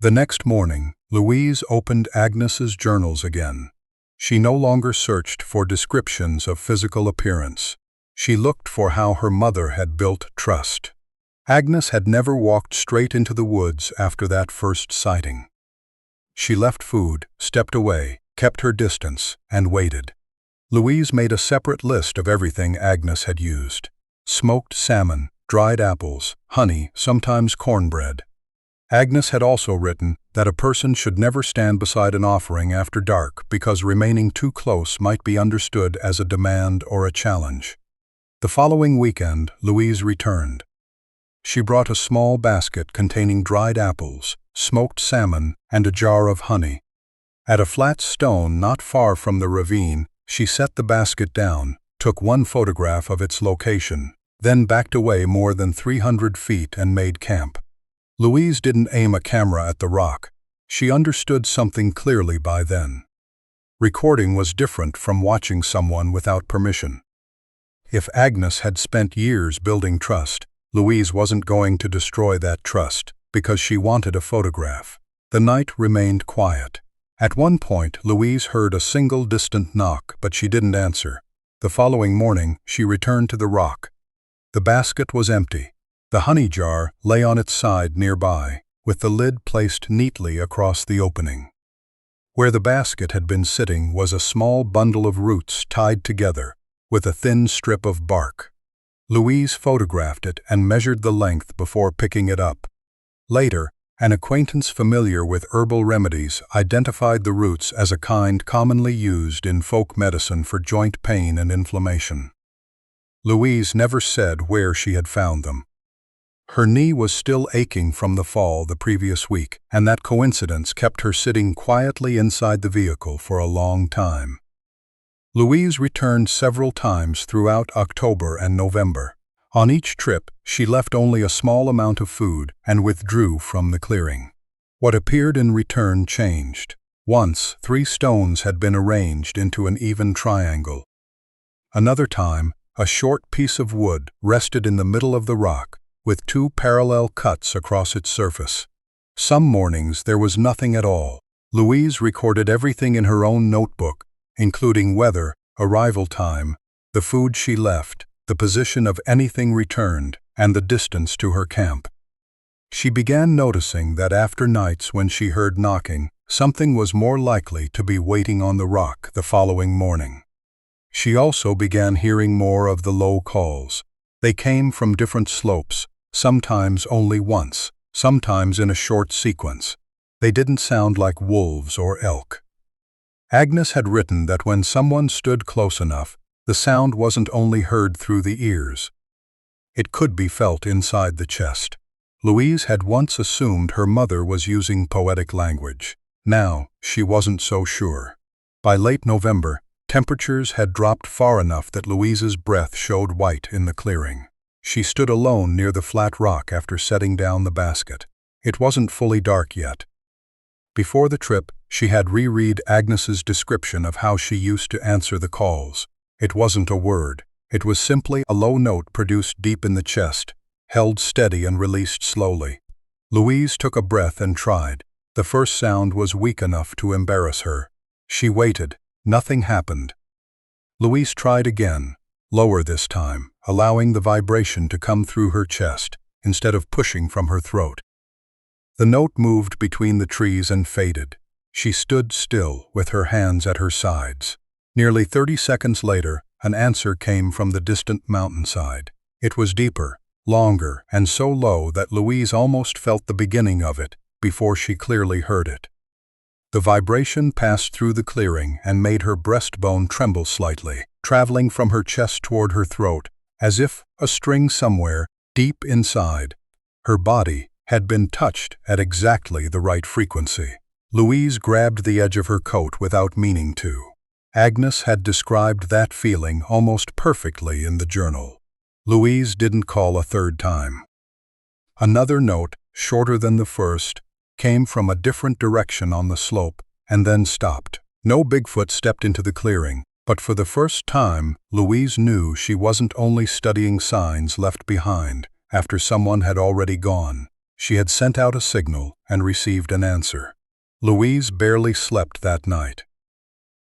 The next morning, Louise opened Agnes's journals again. She no longer searched for descriptions of physical appearance. She looked for how her mother had built trust. Agnes had never walked straight into the woods after that first sighting. She left food, stepped away, kept her distance, and waited. Louise made a separate list of everything Agnes had used: smoked salmon, dried apples, honey, sometimes cornbread. Agnes had also written that a person should never stand beside an offering after dark because remaining too close might be understood as a demand or a challenge. The following weekend, Louise returned. She brought a small basket containing dried apples, smoked salmon, and a jar of honey. At a flat stone not far from the ravine, she set the basket down, took one photograph of its location, then backed away more than 300 feet and made camp. Louise didn't aim a camera at the rock. She understood something clearly by then. Recording was different from watching someone without permission. If Agnes had spent years building trust, Louise wasn't going to destroy that trust because she wanted a photograph. The night remained quiet. At one point, Louise heard a single distant knock, but she didn't answer. The following morning, she returned to the rock. The basket was empty. The honey jar lay on its side nearby, with the lid placed neatly across the opening. Where the basket had been sitting was a small bundle of roots tied together, with a thin strip of bark. Louise photographed it and measured the length before picking it up. Later, an acquaintance familiar with herbal remedies identified the roots as a kind commonly used in folk medicine for joint pain and inflammation. Louise never said where she had found them. Her knee was still aching from the fall the previous week, and that coincidence kept her sitting quietly inside the vehicle for a long time. Louise returned several times throughout October and November. On each trip, she left only a small amount of food and withdrew from the clearing. What appeared in return changed. Once, 3 stones had been arranged into an even triangle. Another time, a short piece of wood rested in the middle of the rock, with 2 parallel cuts across its surface. Some mornings there was nothing at all. Louise recorded everything in her own notebook, including weather, arrival time, the food she left, the position of anything returned, and the distance to her camp. She began noticing that after nights when she heard knocking, something was more likely to be waiting on the rock the following morning. She also began hearing more of the low calls. They came from different slopes, sometimes only once, sometimes in a short sequence. They didn't sound like wolves or elk. Agnes had written that when someone stood close enough, the sound wasn't only heard through the ears. It could be felt inside the chest. Louise had once assumed her mother was using poetic language. Now, she wasn't so sure. By late November, temperatures had dropped far enough that Louise's breath showed white in the clearing. She stood alone near the flat rock after setting down the basket. It wasn't fully dark yet. Before the trip, she had reread Agnes's description of how she used to answer the calls. It wasn't a word. It was simply a low note produced deep in the chest, held steady and released slowly. Louise took a breath and tried. The first sound was weak enough to embarrass her. She waited. Nothing happened. Louise tried again, lower this time, allowing the vibration to come through her chest, instead of pushing from her throat. The note moved between the trees and faded. She stood still, with her hands at her sides. Nearly 30 seconds later, an answer came from the distant mountainside. It was deeper, longer, and so low that Louise almost felt the beginning of it before she clearly heard it. The vibration passed through the clearing and made her breastbone tremble slightly, traveling from her chest toward her throat, as if a string somewhere, deep inside, her body, had been touched at exactly the right frequency. Louise grabbed the edge of her coat without meaning to. Agnes had described that feeling almost perfectly in the journal. Louise didn't call a third time. Another note, shorter than the first, came from a different direction on the slope and then stopped. No Bigfoot stepped into the clearing, but for the first time, Louise knew she wasn't only studying signs left behind after someone had already gone. She had sent out a signal and received an answer. Louise barely slept that night.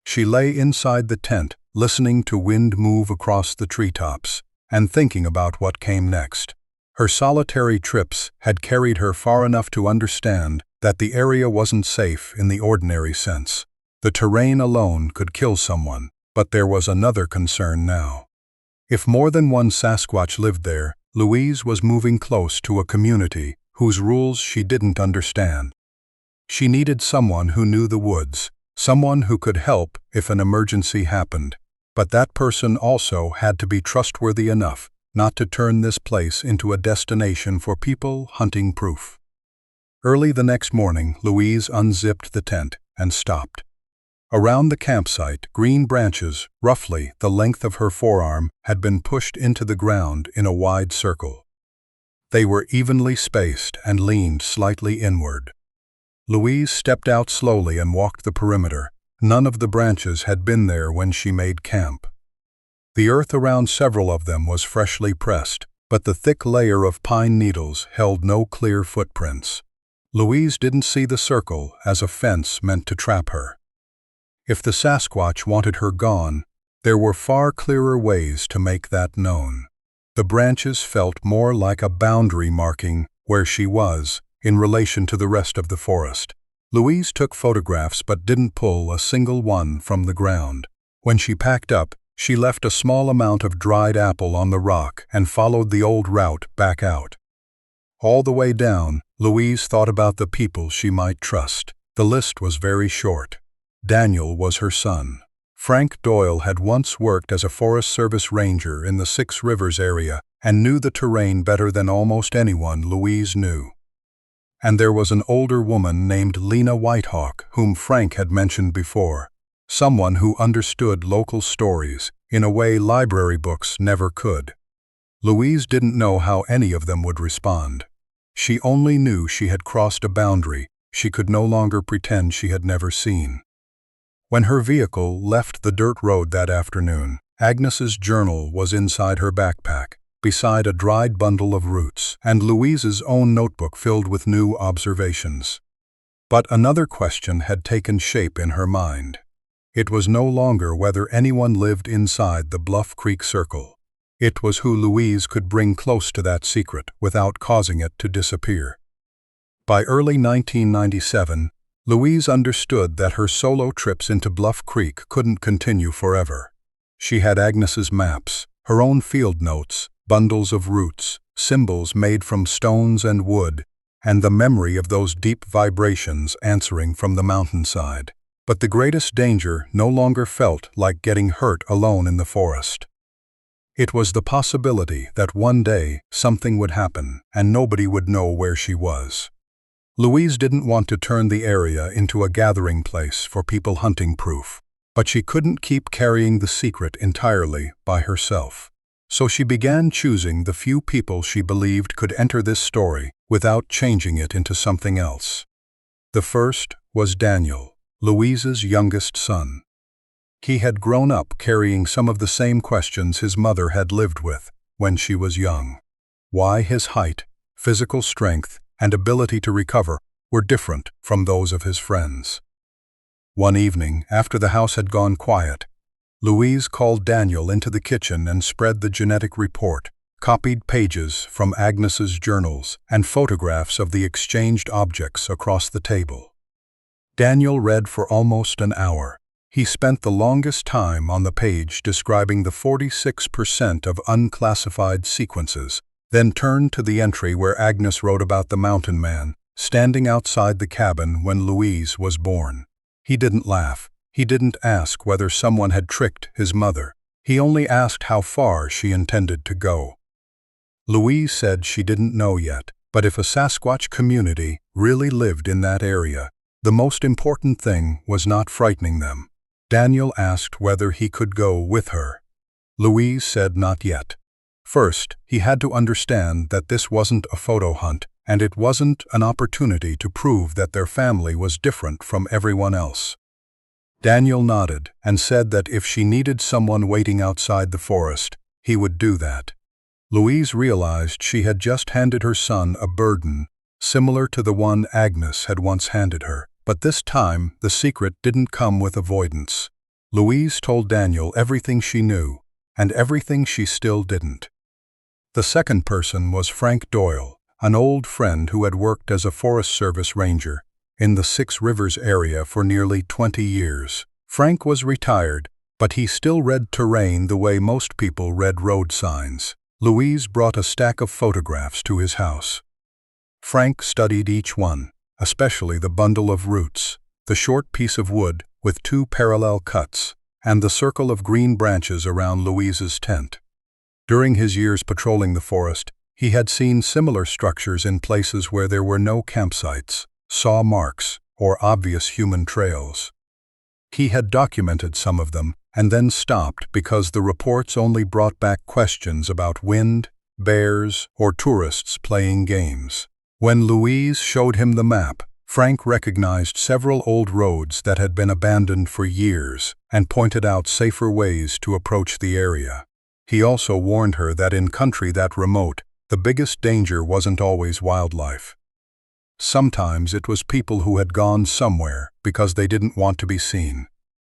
She lay inside the tent, listening to wind move across the treetops, and thinking about what came next. Her solitary trips had carried her far enough to understand that the area wasn't safe in the ordinary sense. The terrain alone could kill someone, but there was another concern now. If more than one Sasquatch lived there, Louise was moving close to a community whose rules she didn't understand. She needed someone who knew the woods, someone who could help if an emergency happened, but that person also had to be trustworthy enough not to turn this place into a destination for people hunting proof. Early the next morning, Louise unzipped the tent and stopped. Around the campsite, green branches, roughly the length of her forearm, had been pushed into the ground in a wide circle. They were evenly spaced and leaned slightly inward. Louise stepped out slowly and walked the perimeter. None of the branches had been there when she made camp. The earth around several of them was freshly pressed, but the thick layer of pine needles held no clear footprints. Louise didn't see the circle as a fence meant to trap her. If the Sasquatch wanted her gone, there were far clearer ways to make that known. The branches felt more like a boundary marking where she was in relation to the rest of the forest. Louise took photographs but didn't pull a single one from the ground. When she packed up, she left a small amount of dried apple on the rock and followed the old route back out. All the way down, Louise thought about the people she might trust. The list was very short. Daniel was her son. Frank Doyle had once worked as a Forest Service ranger in the Six Rivers area and knew the terrain better than almost anyone Louise knew. And there was an older woman named Lena Whitehawk, whom Frank had mentioned before, someone who understood local stories in a way library books never could. Louise didn't know how any of them would respond. She only knew she had crossed a boundary she could no longer pretend she had never seen. When her vehicle left the dirt road that afternoon, Agnes's journal was inside her backpack, beside a dried bundle of roots, and Louise's own notebook filled with new observations. But another question had taken shape in her mind. It was no longer whether anyone lived inside the Bluff Creek Circle. It was who Louise could bring close to that secret without causing it to disappear. By early 1997, Louise understood that her solo trips into Bluff Creek couldn't continue forever. She had Agnes's maps, her own field notes, bundles of roots, symbols made from stones and wood, and the memory of those deep vibrations answering from the mountainside. But the greatest danger no longer felt like getting hurt alone in the forest. It was the possibility that one day something would happen and nobody would know where she was. Louise didn't want to turn the area into a gathering place for people hunting proof, but she couldn't keep carrying the secret entirely by herself. So she began choosing the few people she believed could enter this story without changing it into something else. The first was Daniel, Louise's youngest son. He had grown up carrying some of the same questions his mother had lived with when she was young. Why his height, physical strength, and ability to recover were different from those of his friends. One evening, after the house had gone quiet, Louise called Daniel into the kitchen and spread the genetic report, copied pages from Agnes's journals, and photographs of the exchanged objects across the table. Daniel read for almost an hour. He spent the longest time on the page describing the 46% of unclassified sequences, then turned to the entry where Agnes wrote about the mountain man, standing outside the cabin when Louise was born. He didn't laugh. He didn't ask whether someone had tricked his mother. He only asked how far she intended to go. Louise said she didn't know yet, but if a Sasquatch community really lived in that area, the most important thing was not frightening them. Daniel asked whether he could go with her. Louise said not yet. First, he had to understand that this wasn't a photo hunt, and it wasn't an opportunity to prove that their family was different from everyone else. Daniel nodded and said that if she needed someone waiting outside the forest, he would do that. Louise realized she had just handed her son a burden, similar to the one Agnes had once handed her. But this time, the secret didn't come with avoidance. Louise told Daniel everything she knew, and everything she still didn't. The second person was Frank Doyle, an old friend who had worked as a Forest Service ranger in the Six Rivers area for nearly 20 years. Frank was retired, but he still read terrain the way most people read road signs. Louise brought a stack of photographs to his house. Frank studied each one, especially the bundle of roots, the short piece of wood with 2 parallel cuts, and the circle of green branches around Louise's tent. During his years patrolling the forest, he had seen similar structures in places where there were no campsites, saw marks, or obvious human trails. He had documented some of them and then stopped because the reports only brought back questions about wind, bears, or tourists playing games. When Louise showed him the map, Frank recognized several old roads that had been abandoned for years and pointed out safer ways to approach the area. He also warned her that in country that remote, the biggest danger wasn't always wildlife. Sometimes it was people who had gone somewhere because they didn't want to be seen.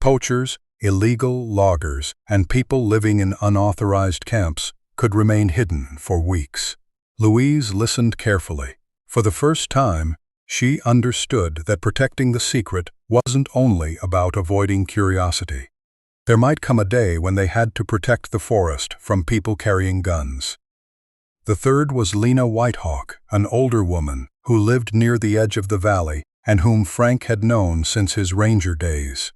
Poachers, illegal loggers, and people living in unauthorized camps could remain hidden for weeks. Louise listened carefully. For the first time, she understood that protecting the secret wasn't only about avoiding curiosity. There might come a day when they had to protect the forest from people carrying guns. The third was Lena Whitehawk, an older woman who lived near the edge of the valley and whom Frank had known since his ranger days.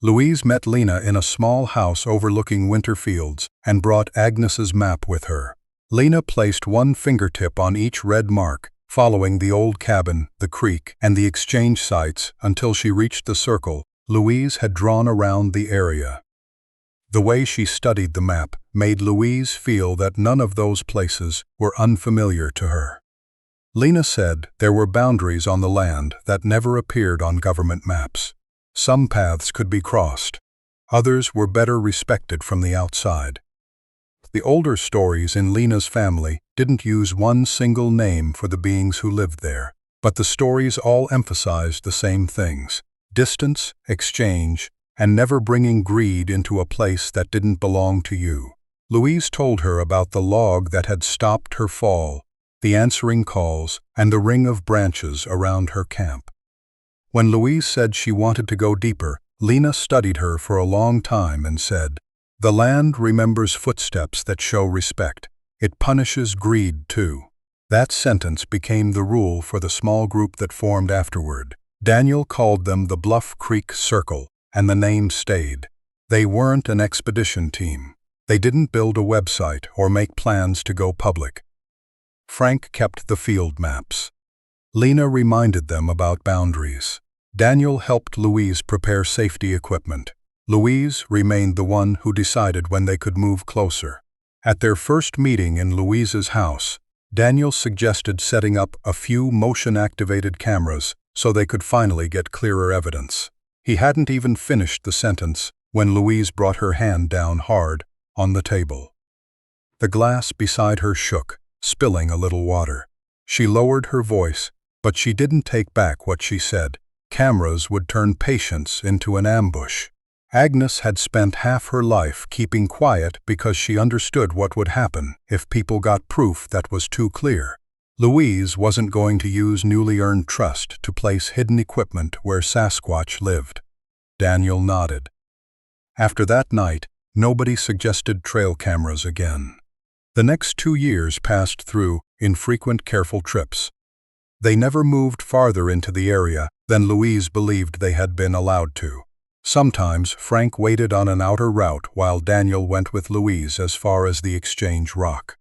Louise met Lena in a small house overlooking winter fields and brought Agnes's map with her. Lena placed one fingertip on each red mark, following the old cabin, the creek, and the exchange sites until she reached the circle Louise had drawn around the area. The way she studied the map made Louise feel that none of those places were unfamiliar to her. Lena said there were boundaries on the land that never appeared on government maps. Some paths could be crossed. Others were better respected from the outside. The older stories in Lena's family didn't use one single name for the beings who lived there, but the stories all emphasized the same things: distance, exchange, and never bringing greed into a place that didn't belong to you. Louise told her about the log that had stopped her fall, the answering calls, and the ring of branches around her camp. When Louise said she wanted to go deeper, Lena studied her for a long time and said, "The land remembers footsteps that show respect. It punishes greed too." That sentence became the rule for the small group that formed afterward. Daniel called them the Bluff Creek Circle, and the name stayed. They weren't an expedition team. They didn't build a website or make plans to go public. Frank kept the field maps. Lena reminded them about boundaries. Daniel helped Louise prepare safety equipment. Louise remained the one who decided when they could move closer. At their first meeting in Louise's house, Daniel suggested setting up a few motion-activated cameras so they could finally get clearer evidence. He hadn't even finished the sentence when Louise brought her hand down hard on the table. The glass beside her shook, spilling a little water. She lowered her voice, but she didn't take back what she said. Cameras would turn patience into an ambush. Agnes had spent half her life keeping quiet because she understood what would happen if people got proof that was too clear. Louise wasn't going to use newly earned trust to place hidden equipment where Sasquatch lived. Daniel nodded. After that night, nobody suggested trail cameras again. The next 2 years passed through infrequent, careful trips. They never moved farther into the area than Louise believed they had been allowed to. Sometimes Frank waited on an outer route while Daniel went with Louise as far as the Exchange Rock.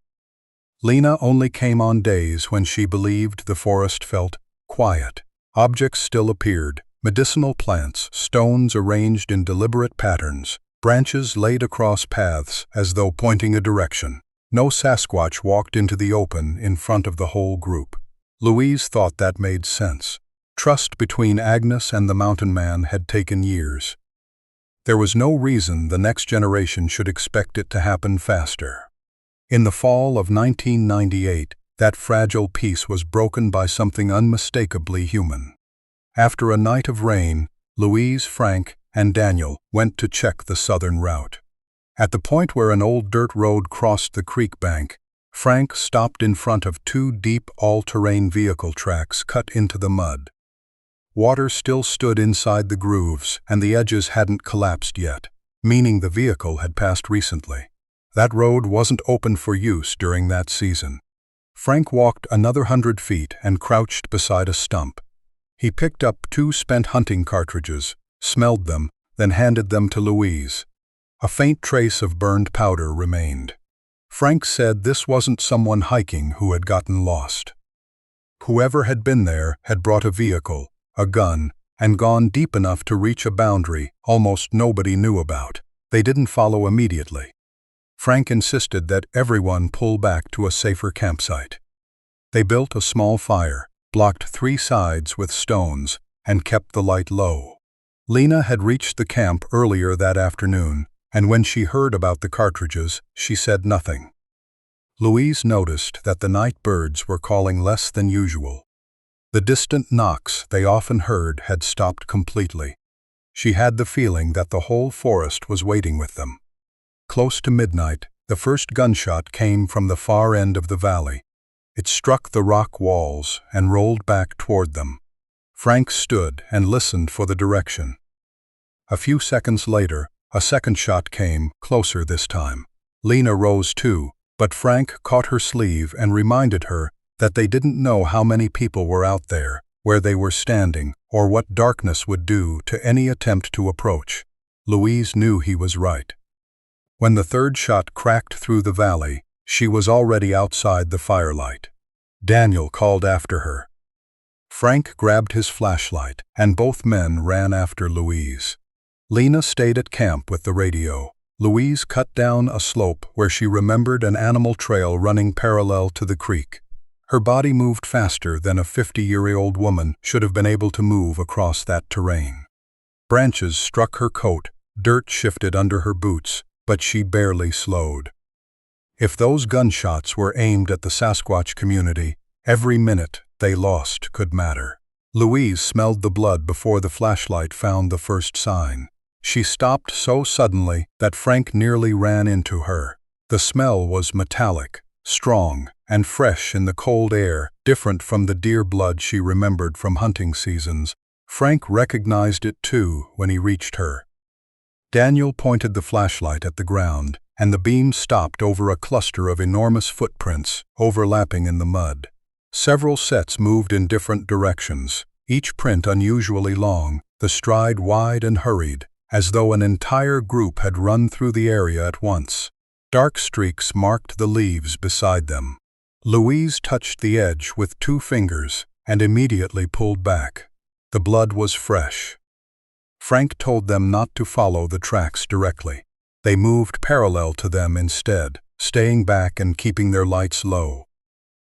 Lena only came on days when she believed the forest felt quiet. Objects still appeared: medicinal plants, stones arranged in deliberate patterns, branches laid across paths as though pointing a direction. No Sasquatch walked into the open in front of the whole group. Louise thought that made sense. Trust between Agnes and the mountain man had taken years. There was no reason the next generation should expect it to happen faster. In the fall of 1998, that fragile peace was broken by something unmistakably human. After a night of rain, Louise, Frank, and Daniel went to check the southern route. At the point where an old dirt road crossed the creek bank, Frank stopped in front of two deep all-terrain vehicle tracks cut into the mud. Water still stood inside the grooves, and the edges hadn't collapsed yet, meaning the vehicle had passed recently. That road wasn't open for use during that season. Frank walked another 100 feet and crouched beside a stump. He picked up 2 spent hunting cartridges, smelled them, then handed them to Louise. A faint trace of burned powder remained. Frank said this wasn't someone hiking who had gotten lost. Whoever had been there had brought a vehicle, a gun, and gone deep enough to reach a boundary almost nobody knew about. They didn't follow immediately. Frank insisted that everyone pull back to a safer campsite. They built a small fire, blocked 3 sides with stones, and kept the light low. Lena had reached the camp earlier that afternoon, and when she heard about the cartridges, she said nothing. Louise noticed that the night birds were calling less than usual. The distant knocks they often heard had stopped completely. She had the feeling that the whole forest was waiting with them. Close to midnight, the first gunshot came from the far end of the valley. It struck the rock walls and rolled back toward them. Frank stood and listened for the direction. A few seconds later, a second shot came, closer this time. Lena rose too, but Frank caught her sleeve and reminded her that they didn't know how many people were out there, where they were standing, or what darkness would do to any attempt to approach. Louise knew he was right. When the third shot cracked through the valley, she was already outside the firelight. Daniel called after her. Frank grabbed his flashlight, and both men ran after Louise. Lena stayed at camp with the radio. Louise cut down a slope where she remembered an animal trail running parallel to the creek. Her body moved faster than a 50-year-old woman should have been able to move across that terrain. Branches struck her coat, dirt shifted under her boots, but she barely slowed. If those gunshots were aimed at the Sasquatch community, every minute they lost could matter. Louise smelled the blood before the flashlight found the first sign. She stopped so suddenly that Frank nearly ran into her. The smell was metallic, strong, and fresh in the cold air, different from the deer blood she remembered from hunting seasons. Frank recognized it too when he reached her. Daniel pointed the flashlight at the ground, and the beam stopped over a cluster of enormous footprints overlapping in the mud. Several sets moved in different directions, each print unusually long, the stride wide and hurried, as though an entire group had run through the area at once. Dark streaks marked the leaves beside them. Louise touched the edge with 2 fingers and immediately pulled back. The blood was fresh. Frank told them not to follow the tracks directly. They moved parallel to them instead, staying back and keeping their lights low.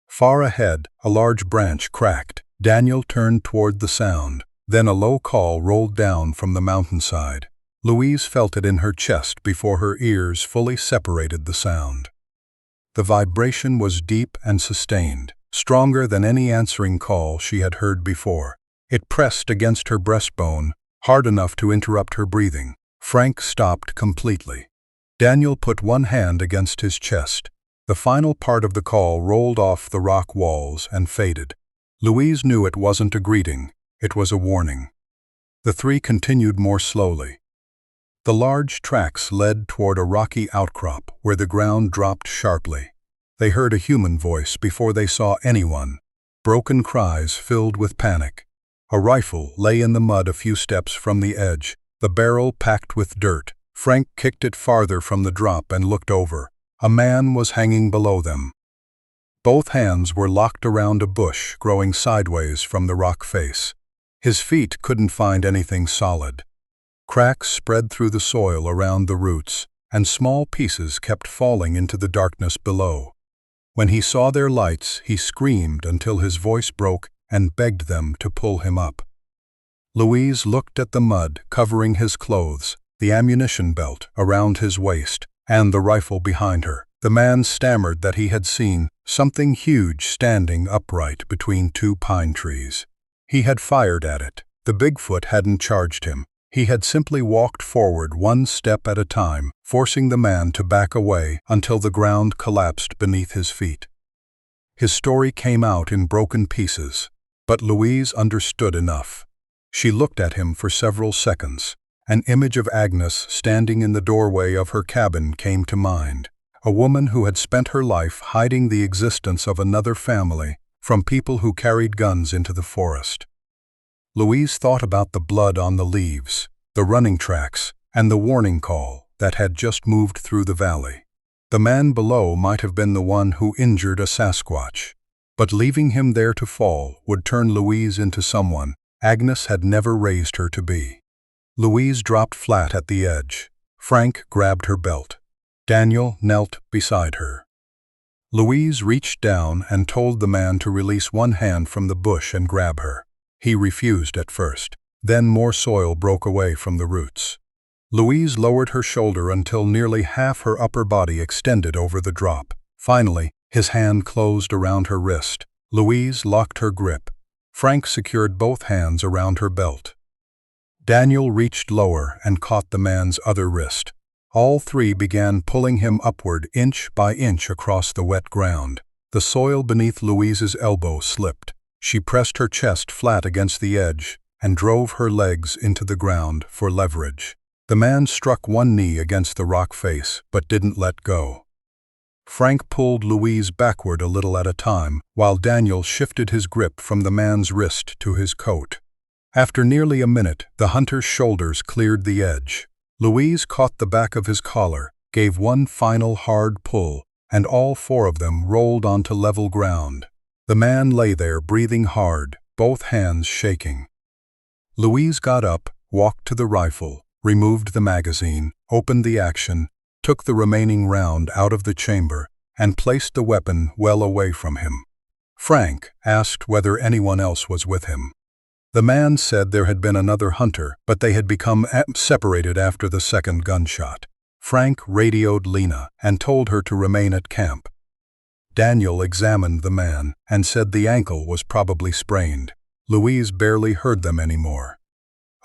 Far ahead, a large branch cracked. Daniel turned toward the sound. Then a low call rolled down from the mountainside. Louise felt it in her chest before her ears fully separated the sound. The vibration was deep and sustained, stronger than any answering call she had heard before. It pressed against her breastbone, hard enough to interrupt her breathing. Frank stopped completely. Daniel put one hand against his chest. The final part of the call rolled off the rock walls and faded. Louise knew it wasn't a greeting, it was a warning. The 3 continued more slowly. The large tracks led toward a rocky outcrop where the ground dropped sharply. They heard a human voice before they saw anyone. Broken cries filled with panic. A rifle lay in the mud a few steps from the edge, the barrel packed with dirt. Frank kicked it farther from the drop and looked over. A man was hanging below them. Both hands were locked around a bush growing sideways from the rock face. His feet couldn't find anything solid. Cracks spread through the soil around the roots, and small pieces kept falling into the darkness below. When he saw their lights, he screamed until his voice broke and begged them to pull him up. Louise looked at the mud covering his clothes, the ammunition belt around his waist, and the rifle behind her. The man stammered that he had seen something huge standing upright between 2 pine trees. He had fired at it. The Bigfoot hadn't charged him. He had simply walked forward one step at a time, forcing the man to back away until the ground collapsed beneath his feet. His story came out in broken pieces, but Louise understood enough. She looked at him for several seconds. An image of Agnes standing in the doorway of her cabin came to mind, a woman who had spent her life hiding the existence of another family from people who carried guns into the forest. Louise thought about the blood on the leaves, the running tracks, and the warning call that had just moved through the valley. The man below might have been the one who injured a Sasquatch, but leaving him there to fall would turn Louise into someone Agnes had never raised her to be. Louise dropped flat at the edge. Frank grabbed her belt. Daniel knelt beside her. Louise reached down and told the man to release one hand from the bush and grab her. He refused at first. Then more soil broke away from the roots. Louise lowered her shoulder until nearly half her upper body extended over the drop. Finally, his hand closed around her wrist. Louise locked her grip. Frank secured both hands around her belt. Daniel reached lower and caught the man's other wrist. All three began pulling him upward inch by inch across the wet ground. The soil beneath Louise's elbow slipped. She pressed her chest flat against the edge and drove her legs into the ground for leverage. The man struck one knee against the rock face, but didn't let go. Frank pulled Louise backward a little at a time, while Daniel shifted his grip from the man's wrist to his coat. After nearly a minute, the hunter's shoulders cleared the edge. Louise caught the back of his collar, gave one final hard pull, and all four of them rolled onto level ground. The man lay there breathing hard, both hands shaking. Louise got up, walked to the rifle, removed the magazine, opened the action, took the remaining round out of the chamber, and placed the weapon well away from him. Frank asked whether anyone else was with him. The man said there had been another hunter, but they had become separated after the second gunshot. Frank radioed Lena and told her to remain at camp. Daniel examined the man and said the ankle was probably sprained. Louise barely heard them anymore.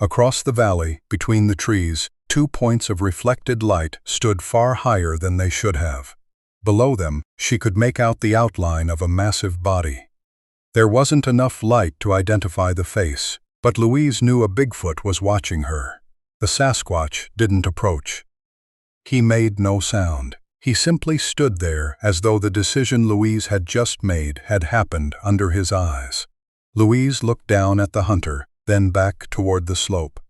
Across the valley, between the trees, 2 points of reflected light stood far higher than they should have. Below them, she could make out the outline of a massive body. There wasn't enough light to identify the face, but Louise knew a Bigfoot was watching her. The Sasquatch didn't approach. He made no sound. He simply stood there as though the decision Louise had just made had happened under his eyes. Louise looked down at the hunter, then back toward the slope.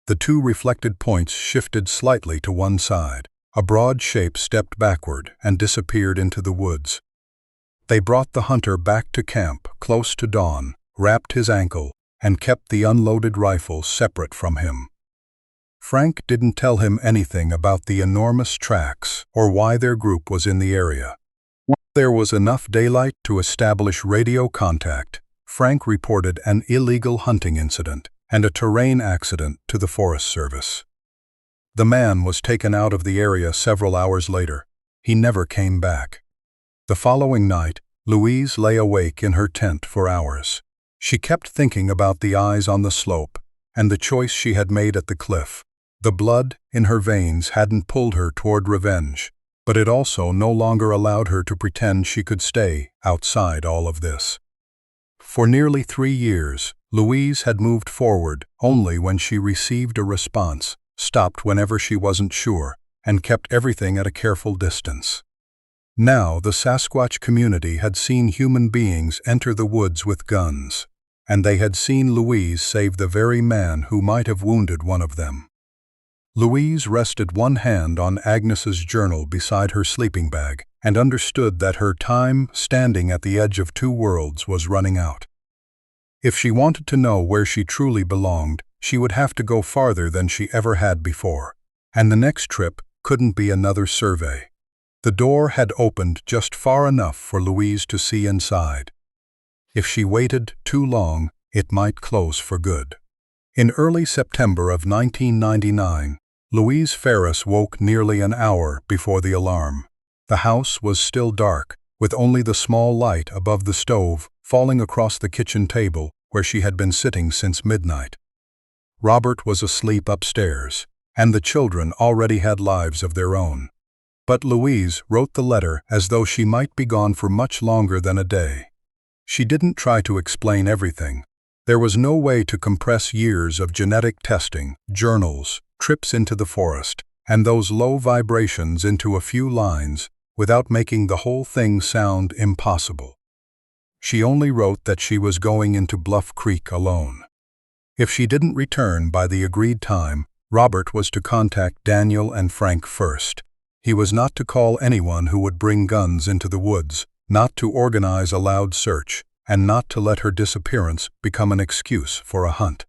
The 2 reflected points shifted slightly to one side. A broad shape stepped backward and disappeared into the woods. They brought the hunter back to camp close to dawn, wrapped his ankle, and kept the unloaded rifle separate from him. Frank didn't tell him anything about the enormous tracks or why their group was in the area. When there was enough daylight to establish radio contact, Frank reported an illegal hunting incident and a terrain accident to the Forest Service. The man was taken out of the area several hours later. He never came back. The following night, Louise lay awake in her tent for hours. She kept thinking about the eyes on the slope and the choice she had made at the cliff. The blood in her veins hadn't pulled her toward revenge, but it also no longer allowed her to pretend she could stay outside all of this. For nearly 3 years, Louise had moved forward only when she received a response, stopped whenever she wasn't sure, and kept everything at a careful distance. Now the Sasquatch community had seen human beings enter the woods with guns, and they had seen Louise save the very man who might have wounded one of them. Louise rested one hand on Agnes's journal beside her sleeping bag and understood that her time standing at the edge of 2 worlds was running out. If she wanted to know where she truly belonged, she would have to go farther than she ever had before, and the next trip couldn't be another survey. The door had opened just far enough for Louise to see inside. If she waited too long, it might close for good. In early September of 1999, Louise Ferris woke nearly an hour before the alarm. The house was still dark, with only the small light above the stove falling across the kitchen table where she had been sitting since midnight. Robert was asleep upstairs, and the children already had lives of their own. But Louise wrote the letter as though she might be gone for much longer than a day. She didn't try to explain everything. There was no way to compress years of genetic testing, journals, trips into the forest, and those low vibrations into a few lines without making the whole thing sound impossible. She only wrote that she was going into Bluff Creek alone. If she didn't return by the agreed time, Robert was to contact Daniel and Frank first. He was not to call anyone who would bring guns into the woods, not to organize a loud search, and not to let her disappearance become an excuse for a hunt.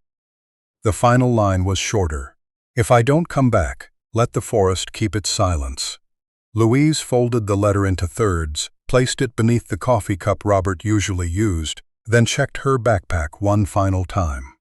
The final line was shorter. "If I don't come back, let the forest keep its silence." Louise folded the letter into thirds, placed it beneath the coffee cup Robert usually used, then checked her backpack one final time.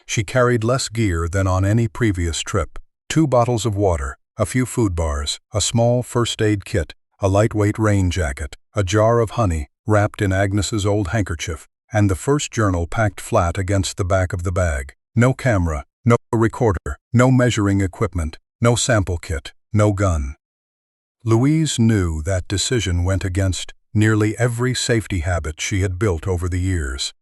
She carried less gear than on any previous trip: 2 bottles of water, a few food bars, a small first aid kit, a lightweight rain jacket, a jar of honey wrapped in Agnes's old handkerchief, and the first journal packed flat against the back of the bag. No camera, no recorder, no measuring equipment, no sample kit, no gun. Louise knew that decision went against nearly every safety habit she had built over the years.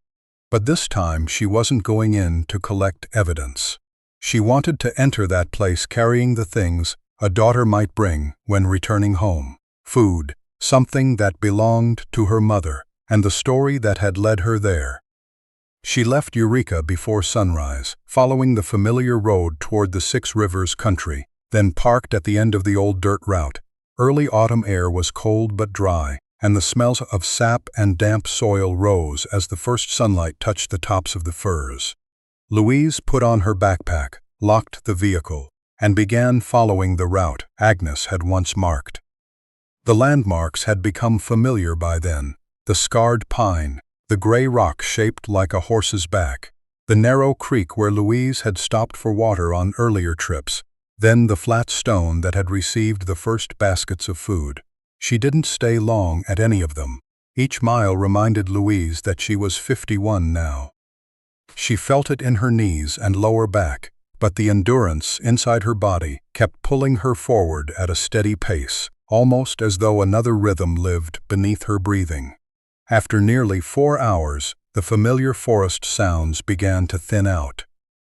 But this time she wasn't going in to collect evidence. She wanted to enter that place carrying the things a daughter might bring when returning home: food, something that belonged to her mother, and the story that had led her there. She left Eureka before sunrise, following the familiar road toward the Six Rivers country, then parked at the end of the old dirt route. Early autumn air was cold but dry, and the smells of sap and damp soil rose as the first sunlight touched the tops of the firs. Louise put on her backpack, locked the vehicle, and began following the route Agnes had once marked. The landmarks had become familiar by then: the scarred pine, the gray rock shaped like a horse's back, the narrow creek where Louise had stopped for water on earlier trips, then the flat stone that had received the first baskets of food. She didn't stay long at any of them. Each mile reminded Louise that she was 51 now. She felt it in her knees and lower back, but the endurance inside her body kept pulling her forward at a steady pace, almost as though another rhythm lived beneath her breathing. After nearly 4 hours, the familiar forest sounds began to thin out.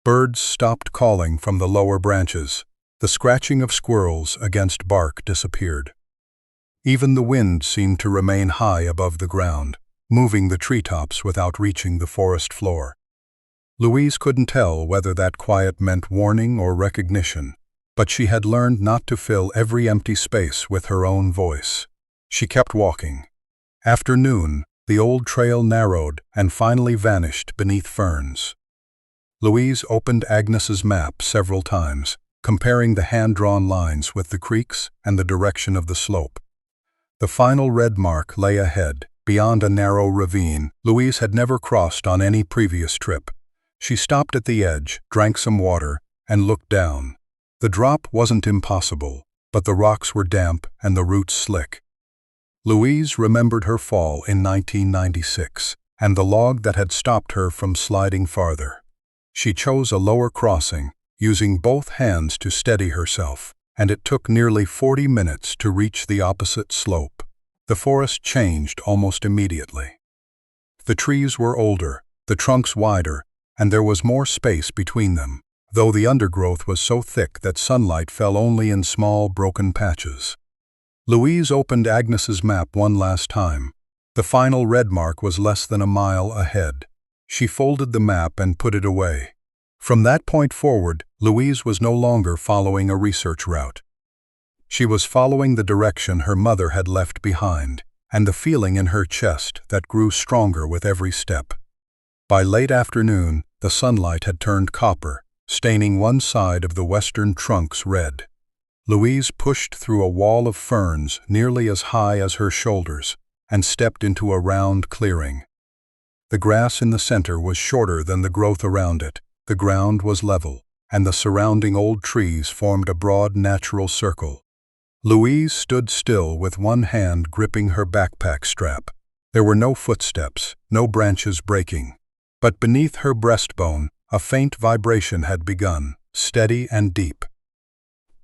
Birds stopped calling from the lower branches. The scratching of squirrels against bark disappeared. Even the wind seemed to remain high above the ground, moving the treetops without reaching the forest floor. Louise couldn't tell whether that quiet meant warning or recognition, but she had learned not to fill every empty space with her own voice. She kept walking. After noon, the old trail narrowed and finally vanished beneath ferns. Louise opened Agnes's map several times, comparing the hand-drawn lines with the creeks and the direction of the slope. The final red mark lay ahead, beyond a narrow ravine Louise had never crossed on any previous trip. She stopped at the edge, drank some water, and looked down. The drop wasn't impossible, but the rocks were damp and the roots slick. Louise remembered her fall in 1996, and the log that had stopped her from sliding farther. She chose a lower crossing, using both hands to steady herself, and it took nearly 40 minutes to reach the opposite slope. The forest changed almost immediately. The trees were older, the trunks wider, and there was more space between them, though the undergrowth was so thick that sunlight fell only in small, broken patches. Louise opened Agnes's map one last time. The final red mark was less than a mile ahead. She folded the map and put it away. From that point forward, Louise was no longer following a research route. She was following the direction her mother had left behind, and the feeling in her chest that grew stronger with every step. By late afternoon, the sunlight had turned copper, staining one side of the western trunks red. Louise pushed through a wall of ferns nearly as high as her shoulders and stepped into a round clearing. The grass in the center was shorter than the growth around it. The ground was level, and the surrounding old trees formed a broad natural circle. Louise stood still with one hand gripping her backpack strap. There were no footsteps, no branches breaking. But beneath her breastbone, A faint vibration had begun, steady and deep.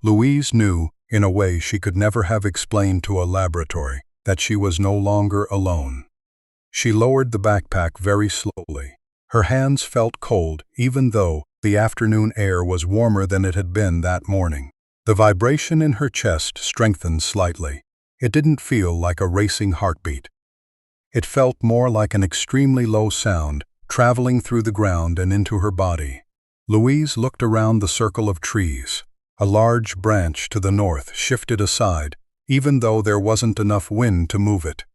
Louise knew, in a way she could never have explained to a laboratory, that she was no longer alone. She lowered the backpack very slowly. Her hands felt cold, even though the afternoon air was warmer than it had been that morning. The vibration in her chest strengthened slightly. It didn't feel like a racing heartbeat. It felt more like an extremely low sound, traveling through the ground and into her body. Louise looked around the circle of trees. A large branch to the north shifted aside, even though there wasn't enough wind to move it.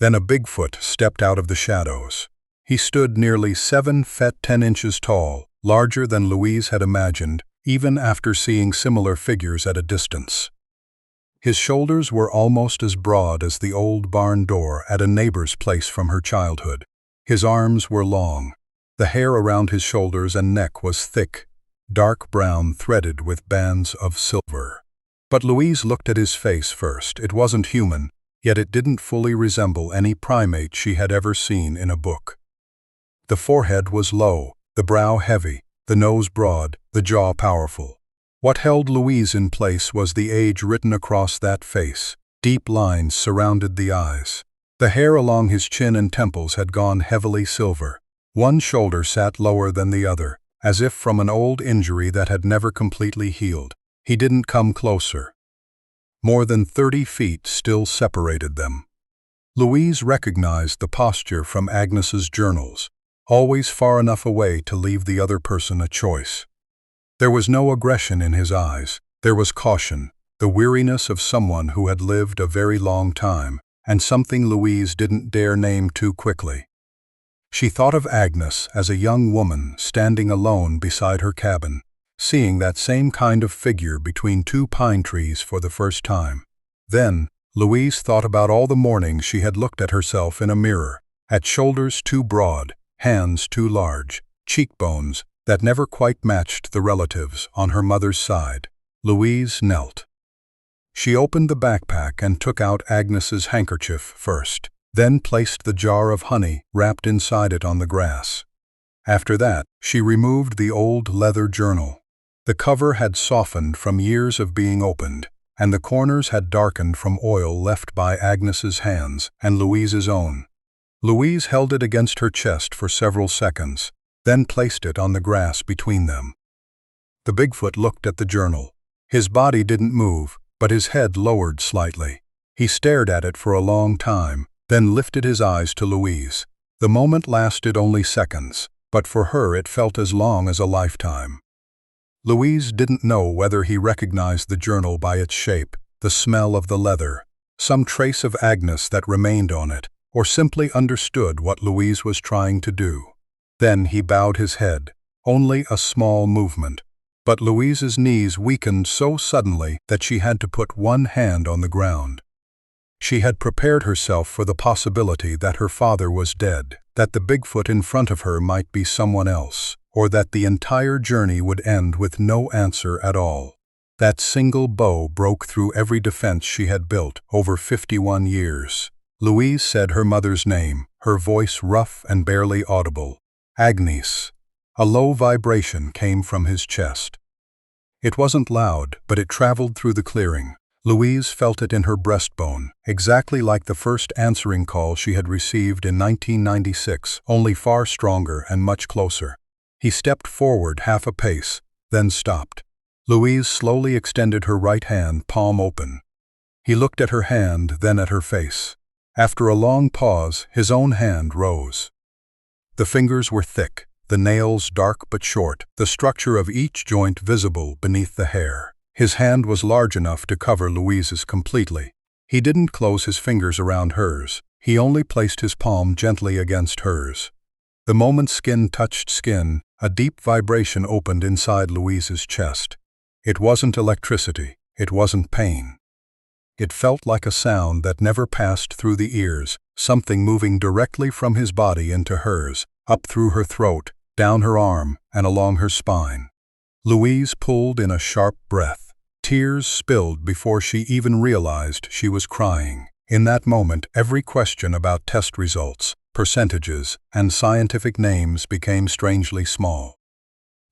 Then a Bigfoot stepped out of the shadows. He stood nearly 7 feet 10 inches tall, larger than Louise had imagined, even after seeing similar figures at a distance. His shoulders were almost as broad as the old barn door at a neighbor's place from her childhood. His arms were long. The hair around his shoulders and neck was thick, dark brown threaded with bands of silver. But Louise looked at his face first. It wasn't human, yet it didn't fully resemble any primate she had ever seen in a book. The forehead was low, the brow heavy, the nose broad, the jaw powerful. What held Louise in place was the age written across that face. Deep lines surrounded the eyes. The hair along his chin and temples had gone heavily silver. One shoulder sat lower than the other, as if from an old injury that had never completely healed. He didn't come closer. More than 30 feet still separated them. Louise recognized the posture from Agnes's journals, always far enough away to leave the other person a choice. There was no aggression in his eyes. There was caution, the weariness of someone who had lived a very long time, and something Louise didn't dare name too quickly. She thought of Agnes as a young woman standing alone beside her cabin, seeing that same kind of figure between 2 pine trees for the first time. Then, Louise thought about all the mornings she had looked at herself in a mirror, at shoulders too broad, hands too large, cheekbones that never quite matched the relatives on her mother's side. Louise knelt. She opened the backpack and took out Agnes's handkerchief first, then placed the jar of honey wrapped inside it on the grass. After that, she removed the old leather journal. The cover had softened from years of being opened, and the corners had darkened from oil left by Agnes's hands and Louise's own. Louise held it against her chest for several seconds, then placed it on the grass between them. The Bigfoot looked at the journal. His body didn't move, but his head lowered slightly. He stared at it for a long time, then lifted his eyes to Louise. The moment lasted only seconds, but for her it felt as long as a lifetime. Louise didn't know whether he recognized the journal by its shape, the smell of the leather, some trace of Agnes that remained on it, or simply understood what Louise was trying to do. Then he bowed his head, only a small movement. But Louise's knees weakened so suddenly that she had to put one hand on the ground. She had prepared herself for the possibility that her father was dead, that the Bigfoot in front of her might be someone else, or that the entire journey would end with no answer at all. That single blow broke through every defense she had built over 51 years. Louise said her mother's name, her voice rough and barely audible. Agnes. A low vibration came from his chest. It wasn't loud, but it traveled through the clearing. Louise felt it in her breastbone, exactly like the first answering call she had received in 1996, only far stronger and much closer. He stepped forward half a pace, then stopped. Louise slowly extended her right hand, palm open. He looked at her hand, then at her face. After a long pause, his own hand rose. The fingers were thick, the nails dark but short, the structure of each joint visible beneath the hair. His hand was large enough to cover Louise's completely. He didn't close his fingers around hers. He only placed his palm gently against hers. The moment skin touched skin, a deep vibration opened inside Louise's chest. It wasn't electricity. It wasn't pain. It felt like a sound that never passed through the ears, something moving directly from his body into hers, up through her throat, down her arm, and along her spine. Louise pulled in a sharp breath. Tears spilled before she even realized she was crying. In that moment, every question about test results, percentages, and scientific names became strangely small.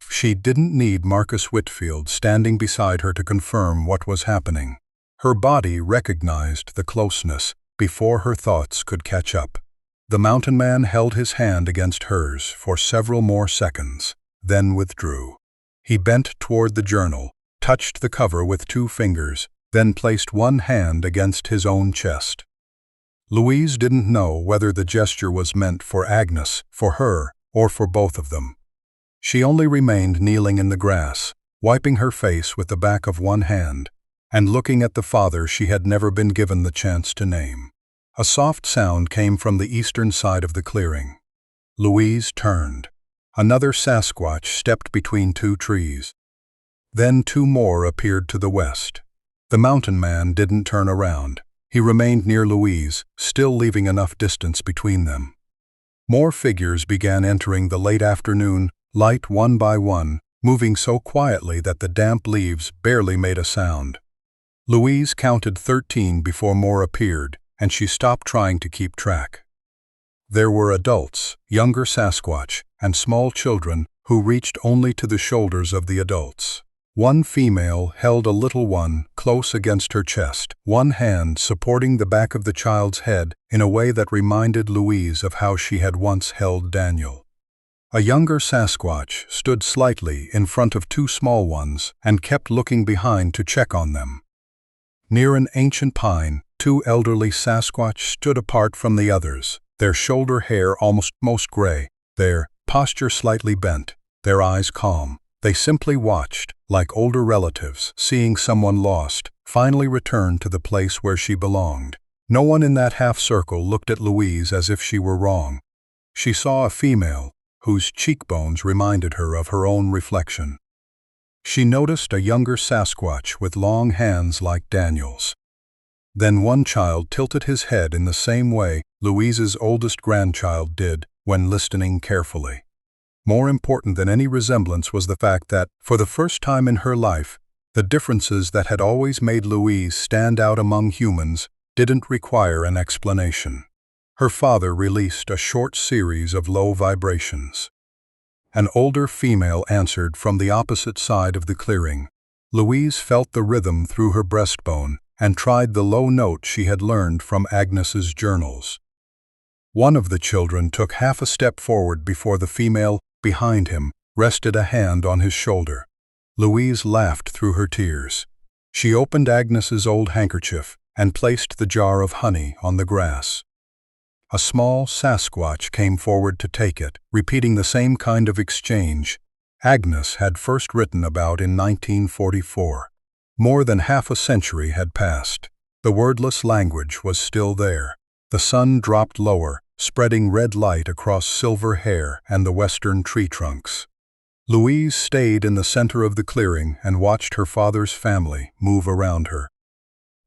She didn't need Marcus Whitfield standing beside her to confirm what was happening. Her body recognized the closeness before her thoughts could catch up. The mountain man held his hand against hers for several more seconds, then withdrew. He bent toward the journal, touched the cover with 2 fingers, then placed one hand against his own chest. Louise didn't know whether the gesture was meant for Agnes, for her, or for both of them. She only remained kneeling in the grass, wiping her face with the back of one hand, and looking at the father she had never been given the chance to name. A soft sound came from the eastern side of the clearing. Louise turned. Another Sasquatch stepped between 2 trees. Then 2 more appeared to the west. The mountain man didn't turn around. He remained near Louise, still leaving enough distance between them. More figures began entering the late afternoon light one by one, moving so quietly that the damp leaves barely made a sound. Louise counted 13 before more appeared, and she stopped trying to keep track. There were adults, younger Sasquatch, and small children who reached only to the shoulders of the adults. One female held a little one close against her chest, one hand supporting the back of the child's head in a way that reminded Louise of how she had once held Daniel. A younger Sasquatch stood slightly in front of 2 small ones and kept looking behind to check on them. Near an ancient pine, 2 elderly Sasquatch stood apart from the others, their shoulder hair almost gray, their posture slightly bent, their eyes calm. They simply watched, like older relatives, seeing someone lost, finally return to the place where she belonged. No one in that half-circle looked at Louise as if she were wrong. She saw a female, whose cheekbones reminded her of her own reflection. She noticed a younger Sasquatch with long hands like Daniel's. Then one child tilted his head in the same way Louise's oldest grandchild did when listening carefully. More important than any resemblance was the fact that, for the first time in her life, the differences that had always made Louise stand out among humans didn't require an explanation. Her father released a short series of low vibrations. An older female answered from the opposite side of the clearing. Louise felt the rhythm through her breastbone and tried the low note she had learned from Agnes's journals. One of the children took half a step forward before the female behind him rested a hand on his shoulder. Louise laughed through her tears. She opened Agnes's old handkerchief and placed the jar of honey on the grass. A small Sasquatch came forward to take it, repeating the same kind of exchange Agnes had first written about in 1944. More than half a century had passed. The wordless language was still there. The sun dropped lower, spreading red light across silver hair and the western tree trunks. Louise stayed in the center of the clearing and watched her father's family move around her.